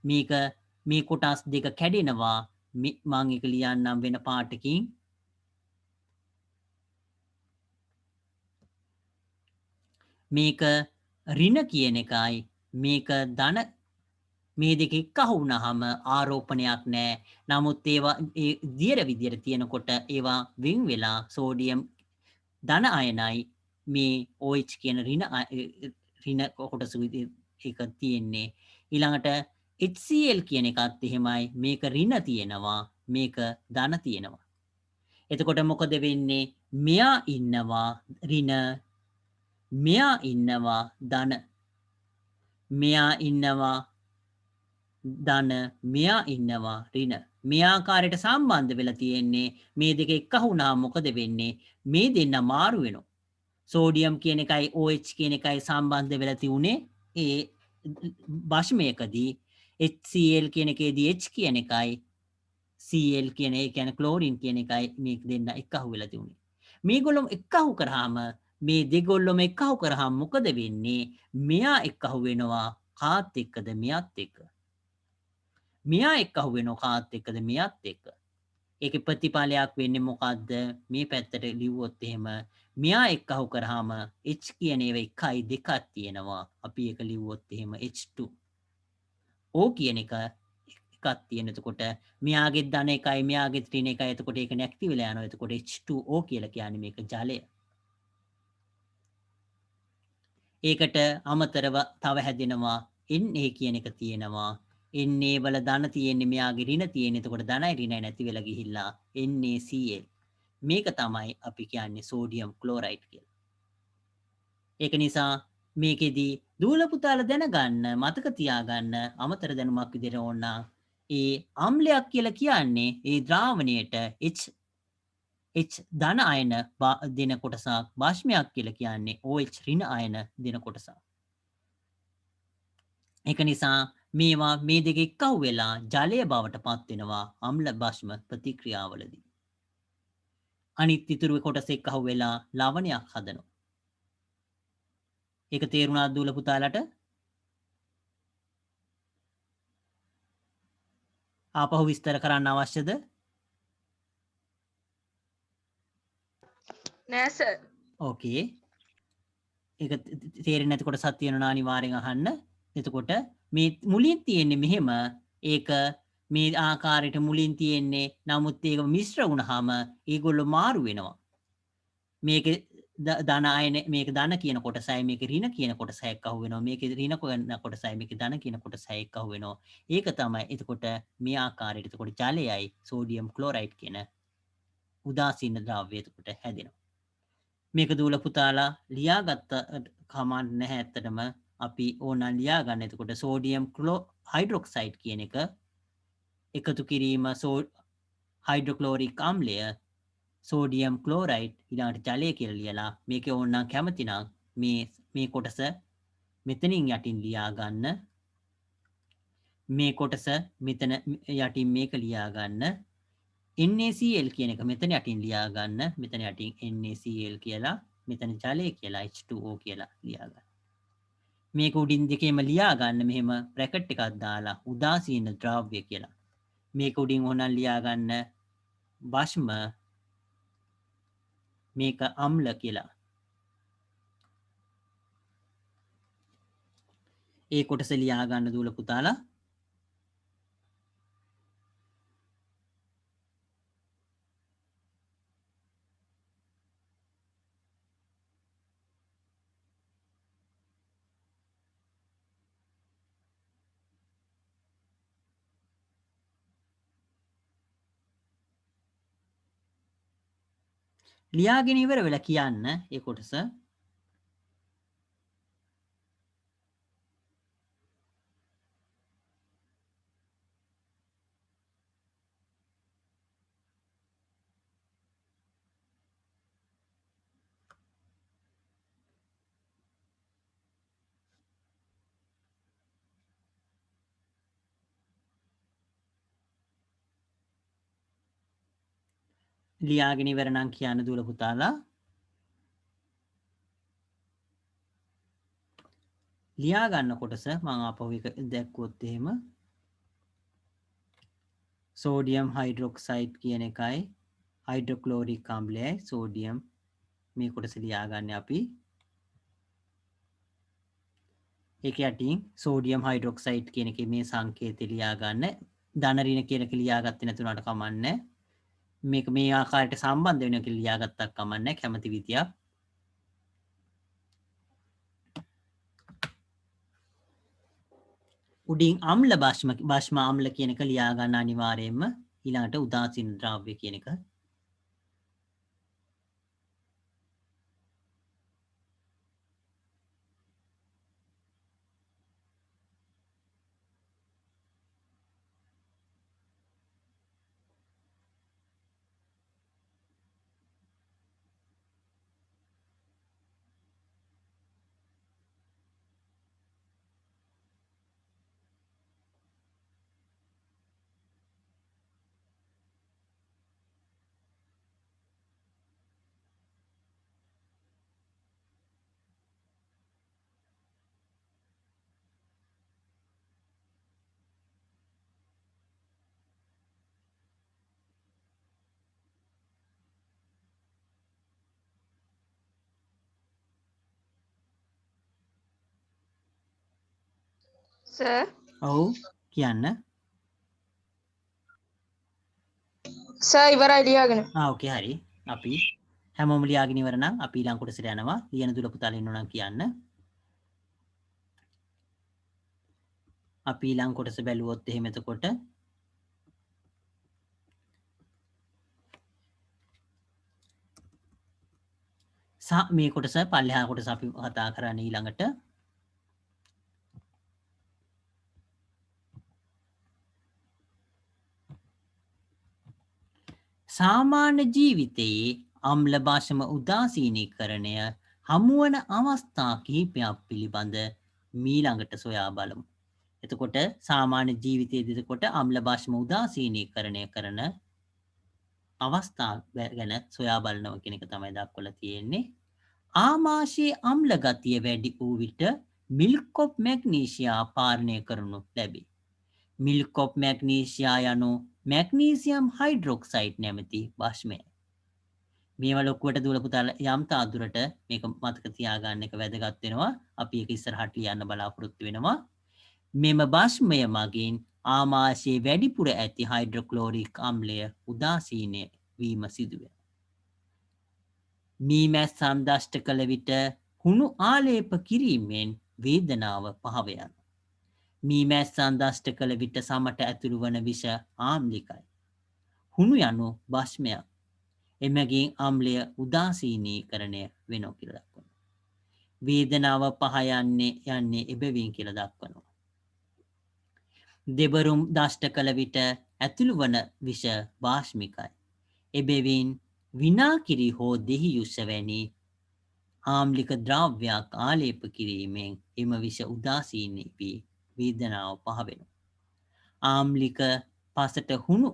මේක මේ කොටස් දෙක කැඩෙනවා මම ඒක ලියන්නම් වෙන පාටකින් මේක ඍණ කියන එකයි මේක ධන මේ දෙක එක්කහු වුණාම ආරෝපණයක් නැහැ. නමුත් ඒවා ඒ දියර විදියට තියෙනකොට ඒවා වෙන් වෙලා සෝඩියම් ධන අයනයි මේ OH කියන ඍණ කොටස එක තියෙන්නේ. ඊළඟට HCl කියන එකත් එහෙමයි. මේක ඍණ තියෙනවා. මේක ධන තියෙනවා. එතකොට මොකද වෙන්නේ? මෙයා ඉන්නවා ඍණ. මෙයා ඉන්නවා ධන. මෙයා ඉන්නවා ධන. මෙයා ඉන්නවා ඍණ. මේ ආකාරයට සම්බන්ධ වෙලා තියෙන්නේ මේ දෙක එක්කහු වුණාම මොකද වෙන්නේ? මේ දෙන්න මාරු වෙනවා. සෝඩියම් කියන එකයි OH කියන එකයි සම්බන්ධ වෙලා තියුනේ ඒ භස්මයකදී HCl කියන එකේදී H කියන එකයි Cl කියන ඒ කියන්නේ ක්ලෝරින් කියන එකයි මේ දෙන්න එක්කහු වෙලා තියුනේ. මේගොල්ලොම එක්කහු කරාම මේ දෙගොල්ලොම එක්කහු කරාම මොකද වෙන්නේ? මෙයා එක්කහු වෙනවා කාත් එක්කද මෙයාත් එක්ක. මෙයා එක්කහු වෙනවා කාත් එක්කද මෙයාත් එක්ක. ඒකේ ප්‍රතිඵලයක් වෙන්නේ මොකද්ද? මේ පැත්තට ලිව්වොත් එහෙම මෙයා එක්කහු කරාම H කියන ඒවා එකයි දෙකක් තියෙනවා. අපි ඒක ලිව්වොත් එහෙම H2. O කියන එක එකක් තියෙන. එතකොට මෙයාගේ ධන එකයි මෙයාගේ ඍණ එකයි. එතකොට ඒක නැක්ටි වෙලා යනවා. එතකොට H2O කියලා කියන්නේ මේක ජලය. ඒකට අමතරව තව හැදෙනවා Na කියන එක තියෙනවා. Na වල ධන තියෙන්නේ මෙයාගේ ඍණ තියෙන්නේ. එතකොට ධනයි ඍණයි නැති වෙලා ගිහිල්ලා NaCl. මේක තමයි අපි කියන්නේ සෝඩියම් ක්ලෝරයිඩ් කියලා. ඒක නිසා මේකෙදී දූල පුතාලා දැනගන්න මතක තියාගන්න අමතර දැනුමක් විදිහට ඕන ඒ අම්ලයක් කියලා කියන්නේ ඒ ද්‍රාවණයට H ධන අයන දෙන කොටසක් භාෂ්මයක් කියලා කියන්නේ OH ඍණ අයන දෙන කොටසක්. ඒක නිසා මේවා මේ දෙක එක්කහු වෙලා ජලය බවට පත් වෙනවා අම්ල භස්ම ප්‍රතික්‍රියාවලදී. අනිත් ඉතුරු කොටස එක්කහු වෙලා ලවණයක් හදනවා. ඒක තේරුණාද දූල පුතාලට? ආපහු විස්තර කරන්න අවශ්‍යද? නෑ සර්. ඕකේ. ඒක තේරෙන්නේ නැති කොටසක් තියෙනවා අනිවාර්යෙන් අහන්න. එතකොට මේ මුලින් තියෙන්නේ මෙහෙම ඒක මේ ආකාරයට මුලින් තියෙන්නේ නමුත් ඒක මිශ්‍ර වුණාම ඒගොල්ලෝ මාරු වෙනවා. මේක ධන අයන මේක ධන කියන කොටසයි මේක ඍණ කියන කොටසයි එක්කහු වෙනවා. මේක ඍණ කියන කොටසයි මේක ධන කියන කොටසයි එක්කහු වෙනවා. ඒක තමයි එතකොට මේ ආකාරයට එතකොට ජලයයි සෝඩියම් ක්ලෝරයිඩ් කියන උදාසීන ද්‍රව්‍ය එතකොට හැදෙනවා. මේක දූල පුතාලා ලියාගත්ත කමක් නැහැ ඇත්තටම අපි ඕනනම් ලියා ගන්න. එතකොට සෝඩියම් හයිඩ්‍රොක්සයිඩ් කියන එක එකතු කිරීම හයිඩ්‍රොක්ලෝරික් අම්ලය සෝඩියම් ක්ලෝරයිඩ් ඊළඟට ජලය කියලා ලියලා මේකේ ඕනනම් කැමති නම් මේ කොටස මෙතනින් යටින් ලියා ගන්න. මේ කොටස මෙතන යටින් මේක ලියා ගන්න. NaCl කියන එක මෙතන යටින් ලියා ගන්න. මෙතන යටින් NaCl කියලා මෙතන ජලය කියලා H2O කියලා ලියා ගන්න. මේක උඩින් දෙකේම ලියා ගන්න මෙහෙම බ්‍රැකට් එකක් දාලා උදාසීන ද්‍රව්‍ය කියලා. මේක උඩින් ඕනනම් ලියා ගන්න භස්ම මේක අම්ල කියලා. ඒ කොටස ලියා ගන්න දූල පුතාලා. ලියාගෙන ඉවර වෙලා කියන්න ඒ කොටස. ලියාගෙන ඉවර නම් කියන්න දුවල පුතාලා. ලියා ගන්න කොටස මම ආපහු එක දැක්කුවොත් එහෙම සෝඩියම් හයිඩ්‍රොක්සයිඩ් කියන එකයි හයිඩ්‍රොක්ලෝරික් අම්ලයයි සෝඩියම් මේ කොටස ලියා ගන්න අපි. ඒක යටින් සෝඩියම් හයිඩ්‍රොක්සයිඩ් කියන එකේ මේ සංකේතය ලියා ගන්න. ධන ඍණ කියන එක ලියාගත්තේ නැතුණාට කමන්නේ. මේක මේ ආකාරයට සම්බන්ධ වෙන එක ලියාගත්තක් කමන්නේ කැමති විදියක්. උඩින් අම්ල භස්ම අම්ල කියන එක ලියා ගන්න අනිවාර්යයෙන්ම. ඊළඟට උදාසීන ද්‍රව්‍ය කියන එක. සර් ඔව් කියන්න. සර් ඉවරයි ලියාගෙන. ඕකේ හරි. අපි හැමෝම ලියාගෙන ඉවර නම් අපි ඊළඟ කොටසට යනවා. ලියන දුල පුතාලා ඉන්නවා නම් කියන්න. අපි ඊළඟ කොටස බැලුවොත් එහෙම එතකොට මේ කොටස පල්ලෙහා කොටස අපි කතා කරන්නේ ඊළඟට. සාමාන්‍ය ජීවිතයේ අම්ල භාෂම උදාසීනීකරණය හමුවන අවස්ථා කිහිපයක් පිළිබඳ මීළඟට සොයා බලමු. එතකොට සාමාන්‍ය ජීවිතයේදී එතකොට අම්ල භාෂම උදාසීනීකරණය කරන අවස්ථා ගැන සොයා බලනවා කියන එක තමයි දක්වලා තියෙන්නේ. ආමාශයේ අම්ල ගතිය වැඩි වූ විට මිල්ක් ඔෆ් මැග්නීසියා පාලනය කරනු ලැබේ. මිල්ක් ඔෆ් මැග්නීසියා යනු මැග්නීසියම් හයිඩ්‍රොක්සයිඩ් නැමැති භස්මය. මේවා ලොකුවට දුවල පුතාලා යම් තාදුරට මේක මතක තියාගන්න එක වැදගත් වෙනවා. අපි ඒක ඉස්සරහට ලියන්න බලාපොරොත්තු වෙනවා. මෙම භස්මය මගින් ආමාශයේ වැඩිපුර ඇති හයිඩ්‍රොක්ලෝරික් අම්ලය උදාසීනය වීම සිදුවේ. මීමැස්සන් දෂ්ට කළ විට හුණු ආලේප කිරීමෙන් වේදනාව පහව යනවා. මීමැස්සන් දෂ්ට කළ විට සමට ඇතුළු වන විෂ ආම්ලිකයි. හුණු යනු භස්මයක්. එමගින් අම්ලය උදාසීනීකරණය වෙනෝ කියලා දක්වනවා. වේදනාව පහ යන්නේ එබැවින් කියලා දක්වනවා. දෙබරුම් දෂ්ට කළ විට ඇතුළු වන විෂ භාෂ්මිකයි. එබැවින් විනාකිරි හෝ දෙහියුෂ වැනි ආම්ලික ද්‍රව්‍යයක් ආලේප කිරීමෙන් එම විෂ උදාසීනී වී වේදනාව පහ වෙනවා. ආම්ලික පසට හුණු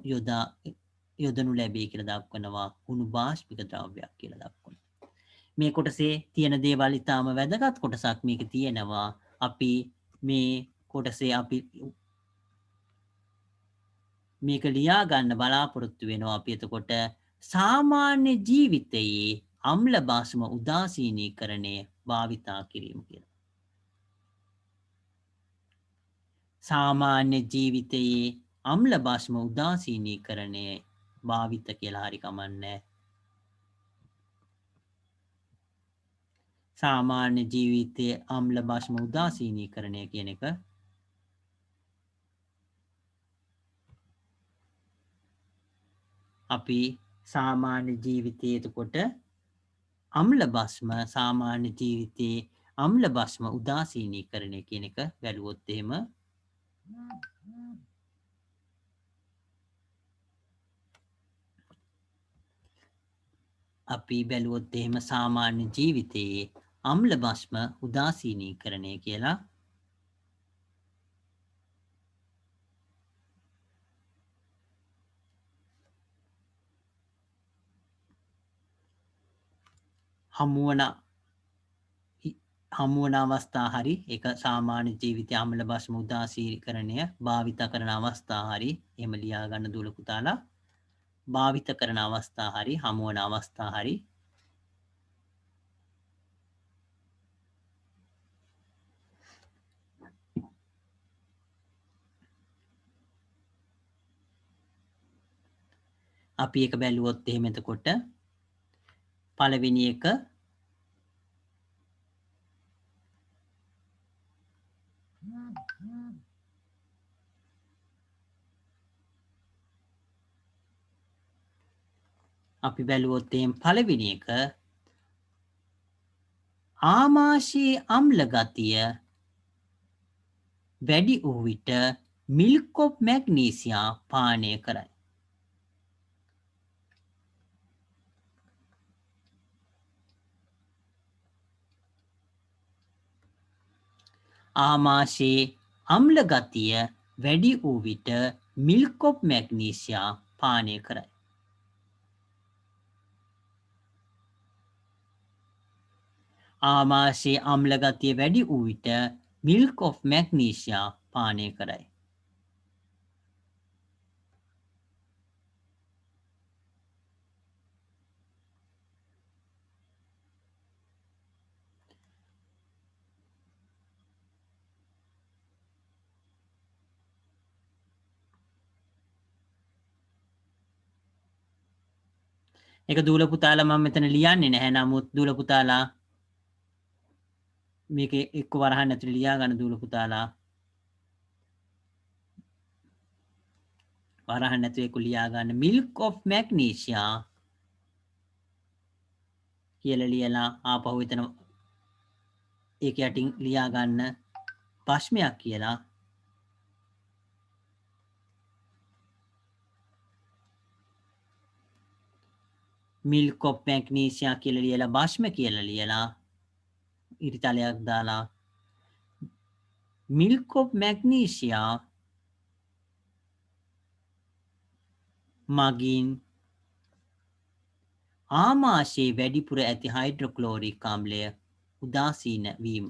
යොදනු ලැබේ කියලා දක්වනවා. හුණු භාෂ්මික ද්‍රව්‍යයක් කියලා දක්වනවා. මේ කොටසේ තියෙන දේවල් ඉතාම වැදගත් කොටසක් මේක තියෙනවා. අපි මේ කොටසේ අපි මේක ලියා ගන්න බලාපොරොත්තු වෙනවා. අපි එතකොට සාමාන්‍ය ජීවිතයේ අම්ල භාෂම උදාසීනීකරණය භාවිතා කිරීම කියලා. සාමාන්‍ය ජීවිතයේ අම්ල භාෂම උදාසීනීකරණය භාවිත කියලා හරි කමන්නේ. සාමාන්‍ය ජීවිතයේ අම්ල භාෂම උදාසීනීකරණය කියන එක අපි සාමාන්‍ය ජීවිතයේ එතකොට අම්ල භස්ම සාමාන්‍ය ජීවිතයේ අම්ල භස්ම උදාසීනීකරණය කියන එක බැලුවොත් එහෙම අපි බැලුවොත් එහෙම සාමාන්‍ය ජීවිතයේ අම්ල භස්ම උදාසීනීකරණය කියලා හමුවන හමුවන අවස්ථා හරි එක සාමාන්‍ය ජීවිතය අම්ල භස්ම උදාසීකරණය භාවිත කරන අවස්ථා හරි එහෙම ලියා ගන්න දුවල පුතාලා භාවිත කරන අවස්ථා හරි හමුවන අවස්ථා හරි අපි එක බැලුවොත් එහෙම එතකොට පළවෙනි එක අපි බැලුවොත් එහෙම පළවෙනි එක ආමාශයේ අම්ල ගතිය වැඩි වූ විට මිල්ක් ඔෆ් මැග්නීසියා පානය කරයි. ආමාශයේ අම්ල ගතිය වැඩි වූ විට මිල්ක් ඔෆ් මැග්නීසියා පානය කරයි. ආමාශයේ අම්ල ගතිය වැඩි වූ විට මිල්ක් ඔෆ් මැග්නීසියා පානය කරයි. එක දූල පුතාලා මම මෙතන ලියන්නේ නැහැ නමුත් දූල පුතාලා මේක එක්ක වරහන් ඇතුලේ ලියා ගන්න දූල පුතාලා වරහන් ඇතුලේ එක්ක ලියා ගන්න milk of magnesia කියලා ලියලා ආපහු එතන ඒක යටින් ලියා ගන්න ප්‍රශ්නයක් කියලා milk of magnesia කියලා ලියලා භස්ම කියලා ලියලා ඉරිතලයක් දාලා milk of magnesia මගින් ආමාශයේ වැඩිපුර ඇති හයිඩ්‍රොක්ලෝරික් ආම්ලය උදාසීන වීම.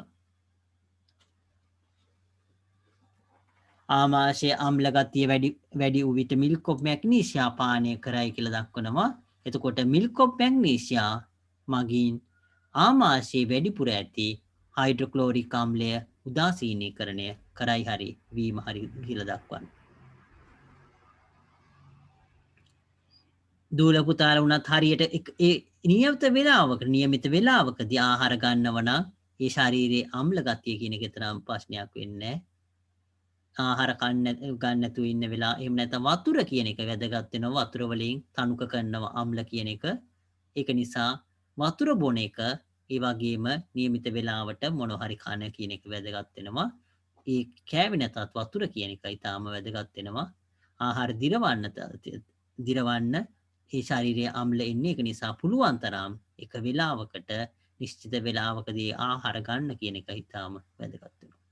ආමාශයේ අම්ල ගතිය වැඩි වූ විට milk of magnesia පානය කරයි කියලා දක්වනවා. එතකොට milk of magnesia මගින් ආමාශයේ වැඩිපුර ඇති හයිඩ්‍රොක්ලෝරික් ආම්ලය උදාසීනීකරණය කරයි හරි වීම හරි කියලා දක්වන්න. දූල පුතාල වුණත් හරියට ඒ නියමිත වෙලාවකදී ආහාර ගන්නව නම් ඒ ශරීරයේ අම්ල ගතිය කියන එක තරම් ප්‍රශ්නයක් වෙන්නේ නැහැ. ආහාර ගන්න නැතුව ඉන්න වෙලාව එහෙම නැත්නම් වතුර කියන එක වැදගත් වෙනවා. වතුර වලින් තනුක කරනවා අම්ල කියන එක. ඒක නිසා වතුර බොන එක ඒ වගේම නියමිත වෙලාවට මොන හරි කන කියන එක වැදගත් වෙනවා. ඒ කෑවේ නැතත් වතුර කියන එක ඊටාම වැදගත් වෙනවා. ආහාර දිරවන්න ඒ ශරීරයේ අම්ල එන්නේ ඒක නිසා පුළුවන් තරම් එක වෙලාවකට නිශ්චිත වෙලාවකදී ආහාර ගන්න කියන එක ඊටාම වැදගත් වෙනවා.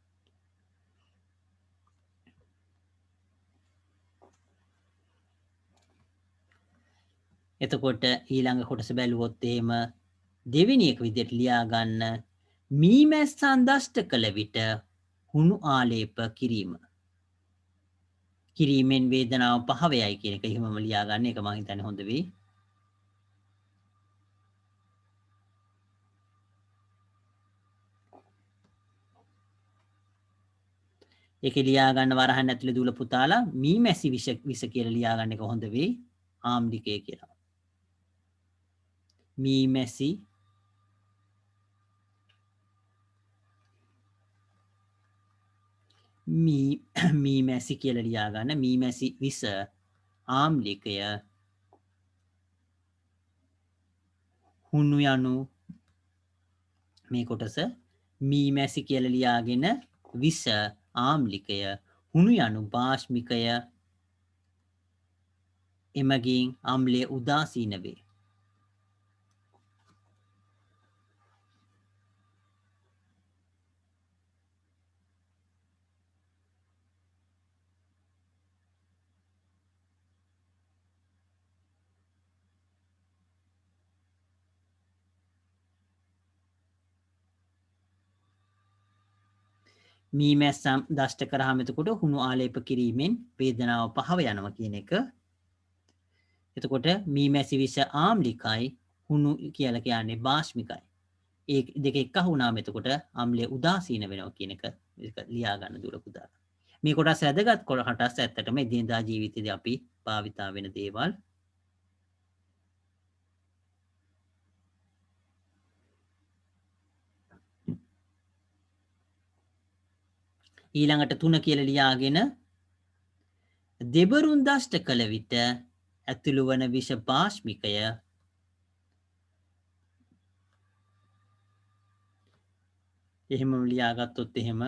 එතකොට ඊළඟ කොටස බැලුවොත් එහෙම දෙවෙනි එක විදිහට ලියා ගන්න මීමැස්සන් දෂ්ට කළ විට හුණු ආලේප කිරීම. කිරීමෙන් වේදනාව පහ වේයි කියන එක එහෙමම ලියා ගන්න එක මම හිතන්නේ හොඳ වෙයි. ඒකේ ලියා ගන්න වරහන් ඇතුලේ දූල පුතාලා මීමැසි විස කියලා ලියා ගන්න එක හොඳ වෙයි. ආම්ලිකය කියලා. මීමැසි මීමැසි කියලා ලියා ගන්න මීමැසි විස ආම්ලිකය හුණු යනු මේ කොටස මීමැසි කියලා ලියාගෙන විස ආම්ලිකය හුණු යනු භාෂ්මිකය එමගින් අම්ලය උදාසීන වේ. මීමැස්සම් දෂ්ට කරාම එතකොට හුණු ආලේප කිරීමෙන් වේදනාව පහව යනවා කියන එක. එතකොට මීමැසි විෂ ආම්ලිකයි හුණු කියලා කියන්නේ භාෂ්මිකයි. ඒ දෙක එක්ක වුණාම එතකොට අම්ලය උදාසීන වෙනවා කියන එක ලියා ගන්න දුර පුතා. මේ කොටස් වැදගත් කොටස් ඇත්තටම එදිනදා ජීවිතේදී අපි භාවිතා වෙන දේවල්. ඊළඟට 3 කියලා ලියාගෙන දෙබරුන් දෂ්ට කළ විට ඇතුළු වන විෂ භාෂ්මිකය එහෙම ලියාගත්තොත් එහෙම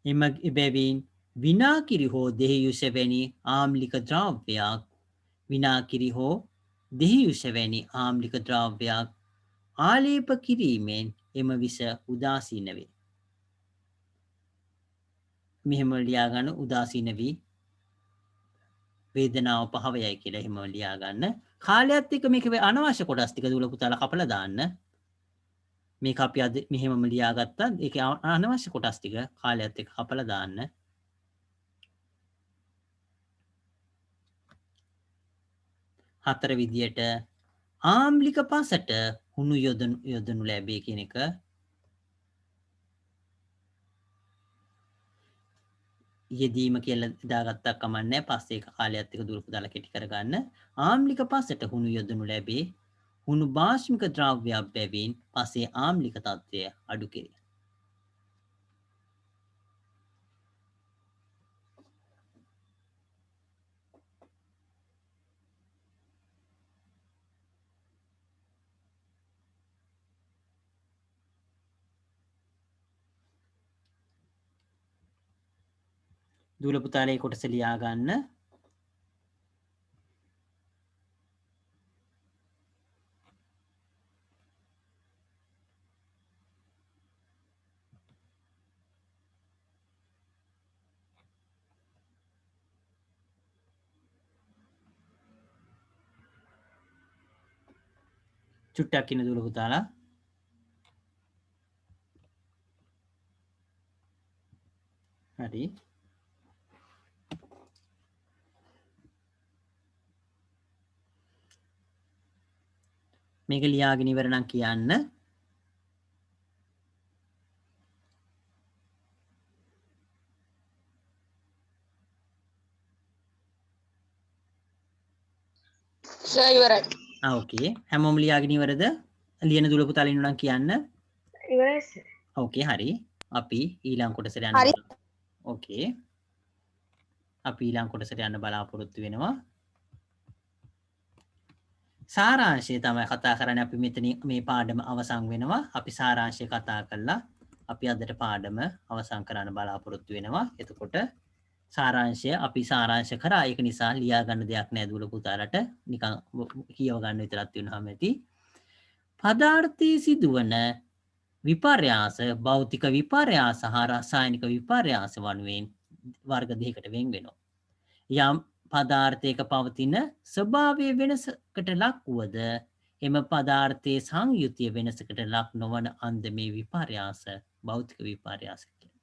එම එබැවින් විනාකිරි හෝ දෙහියුෂ වැනි ආම්ලික ද්‍රව්‍යයක් විනාකිරි හෝ දෙහියුෂ වැනි ආම්ලික ද්‍රව්‍යයක් ආලේප කිරීමෙන් එම විෂ උදාසීන වේ. මෙහෙම ලියා ගන්න උදාසීන වී වේදනාව පහව යයි කියලා එහෙම ලියා ගන්න. කාලයත් එක්ක මේක අනවශ්‍ය කොටස් ටික දුල පුතාලා කපලා දාන්න. මේක අපි අද මෙහෙමම ලියා ගත්තා. ඒකේ අනවශ්‍ය කොටස් ටික කාලයත් එක්ක කපලා දාන්න. හතර විදියට ආම්ලික පසට හුණු යොදනු ලැබේ කියන එක යෙදීම කියලා දාගත්තා කමන්නේ. පස්සේ ඒක කාලයත් එක්ක දුර පුතාලා කෙටි කරගන්න. ආම්ලික පසට හුණු යොදනු ලැබේ හුණු භාෂ්මික ද්‍රව්‍යයක් බැවින් පසේ ආම්ලික තත්ත්වය අඩු කෙරේ. දුල පුතාලා මේ කොටස ලියා ගන්න. චුට්ටක් ඉන්න දුල පුතාලා. හරි. මේක ලියාගෙන ඉවර නම් කියන්න. සර් ඉවරයි. ඕකේ. හැමෝම ලියාගෙන ඉවරද? ලියන දුල පුතාලා ඉන්න නම් කියන්න. ඉවරයි සර්. ඕකේ හරි. අපි ඊළඟ කොටසට යන්න. හරි. ඕකේ. අපි ඊළඟ කොටසට යන්න බලාපොරොත්තු වෙනවා. සාරාංශය තමයි කතා කරන්නේ. අපි මෙතන මේ පාඩම අවසන් වෙනවා. අපි සාරාංශය කතා කළා. අපි අදට පාඩම අවසන් කරන්න බලාපොරොත්තු වෙනවා. එතකොට සාරාංශය අපි සාරාංශ කරා. ඒක නිසා ලියා ගන්න දෙයක් නෑ දුල පුතාලට. නිකන් කියව ගන්න විතරක් තියෙනවාම ඇති. පදාර්ථයේ සිදුවන විපර්යාස භෞතික විපර්යාස හා රසායනික විපර්යාස වනුවෙන් වර්ග දෙකකට වෙන් වෙනවා. යම් පදාර්ථයක පවතින ස්වභාවය වෙනසකට ලක් වුවද එම පදාර්ථයේ සංයුතිය වෙනසකට ලක් නොවන අන්දමේ විපර්යාස භෞතික විපර්යාස කියනවා.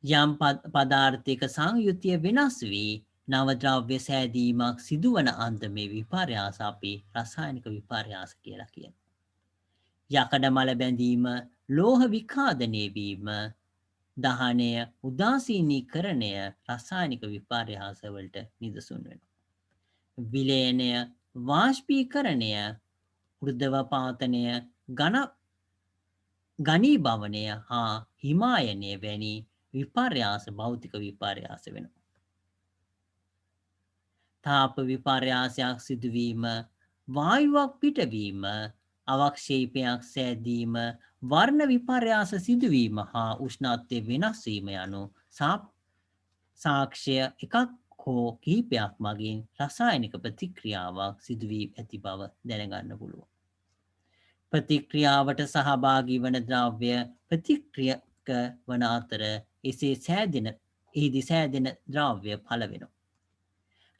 යම් පදාර්ථයක සංයුතිය වෙනස් වී නව ද්‍රව්‍ය සෑදීමක් සිදුවන අන්දමේ විපර්යාස අපි රසායනික විපර්යාස කියලා කියනවා. යකඩ මල බැඳීම, ලෝහ විඛාදනය වීම, දහනය, උදාසීනීකරණය රසායනික විපර්යාස වලට නිදසුන් වෙනවා. විලයනය, වාෂ්පීකරණය, වෘද්ධවපාතනය, ඝනීභවනය හා හිමායනය වැනි විපර්යාස භෞතික විපර්යාස වෙනවා. තාප විපර්යාසයක් සිදුවීම, වායුවක් පිටවීම, අවක්ෂේපයක් සෑදීම, වර්ණ විපර්යාස සිදුවීම හා උෂ්ණත්වය වෙනස් වීම යනු සාක්ෂය එකක් හෝ කිහිපයක් මගින් රසායනික ප්‍රතික්‍රියාවක් සිදුවී ඇති බව දැනගන්න පුළුවන්. ප්‍රතික්‍රියාවට සහභාගී වන ද්‍රව්‍ය ප්‍රතික්‍රියක වන අතර එහිදී සෑදෙන ද්‍රව්‍ය පළ වෙනවා.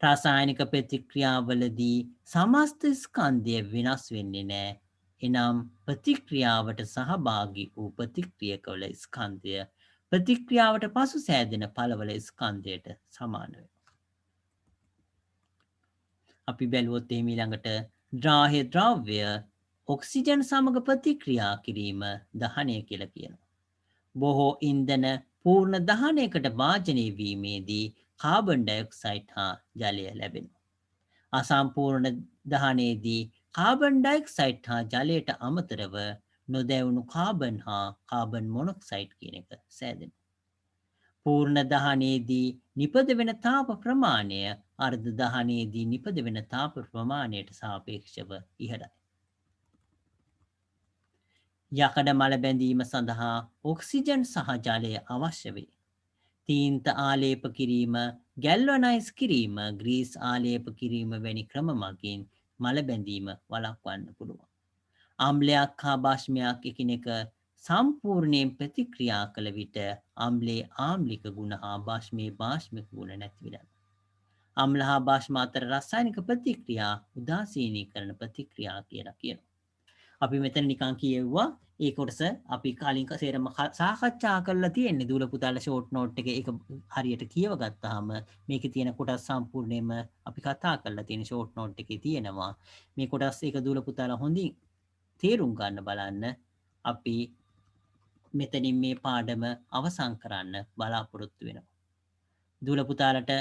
රසායනික ප්‍රතික්‍රියාවලදී සමස්ත ස්කන්ධය වෙනස් වෙන්නේ නැහැ. එනම් ප්‍රතික්‍රියාවට සහභාගී වූ ප්‍රතික්‍රියකවල ස්කන්ධය ප්‍රතික්‍රියාවට පසු සෑදෙන ඵලවල ස්කන්ධයට සමාන වෙනවා. අපි බැලුවොත් එහෙම ඊළඟට ග්‍රාහ්‍ය ද්‍රව්‍ය ඔක්සිජන් සමග ප්‍රතික්‍රියා කිරීම දහනය කියලා කියනවා. බොහෝ ඉන්ධන පූර්ණ දහනයකට භාජනය වීමේදී කාබන් ඩයොක්සයිඩ් හා ජලය ලැබෙනවා. අසම්පූර්ණ දහනයේදී කාබන් ඩයොක්සයිඩ් හා ජලයට අමතරව නොදැවුණු කාබන් හා කාබන් මොනොක්සයිඩ් කියන එක සෑදෙනවා. පූර්ණ දහනයේදී නිපද වෙන තාප ප්‍රමාණය අර්ධ දහනයේදී නිපද වෙන තාප ප්‍රමාණයට සාපේක්ෂව ඉහළයි. යකඩ මල බැඳීම සඳහා ඔක්සිජන් සහ ජලය අවශ්‍ය වේ. තීන්ත ආලේප කිරීම, ගැල්වනයිස් කිරීම, ග්‍රීස් ආලේප කිරීම වැනි ක්‍රම මගින් මල බැඳීම වළක්වන්න පුළුවන්. අම්ලයක් හා භාෂ්මයක් එකිනෙක සම්පූර්ණයෙන් ප්‍රතික්‍රියා කළ විට අම්ලයේ ආම්ලික ගුණ හා භාෂ්මයේ භාෂ්මික ගුණ නැති වෙනවා. අම්ල හා භාෂ්ම අතර රසායනික ප්‍රතික්‍රියා උදාසීනීකරණ ප්‍රතික්‍රියා කියලා කියනවා. අපි මෙතන නිකන් කියෙව්වා ඒ කොටස අපි කලින් සේරම සාකච්ඡා කරලා තියෙන්නේ දූල පුතාලා ෂෝට් නෝට් එකේ ඒක හරියට කියව ගත්තාම මේකේ තියෙන කොටස් සම්පූර්ණයෙන්ම අපි කතා කරලා තියෙන ෂෝට් නෝට් එකේ තියෙනවා. මේ කොටස් ඒක දූල පුතාලා හොඳින් තේරුම් ගන්න බලන්න අපි මෙතනින් මේ පාඩම අවසන් කරන්න බලාපොරොත්තු වෙනවා. දූල පුතාලට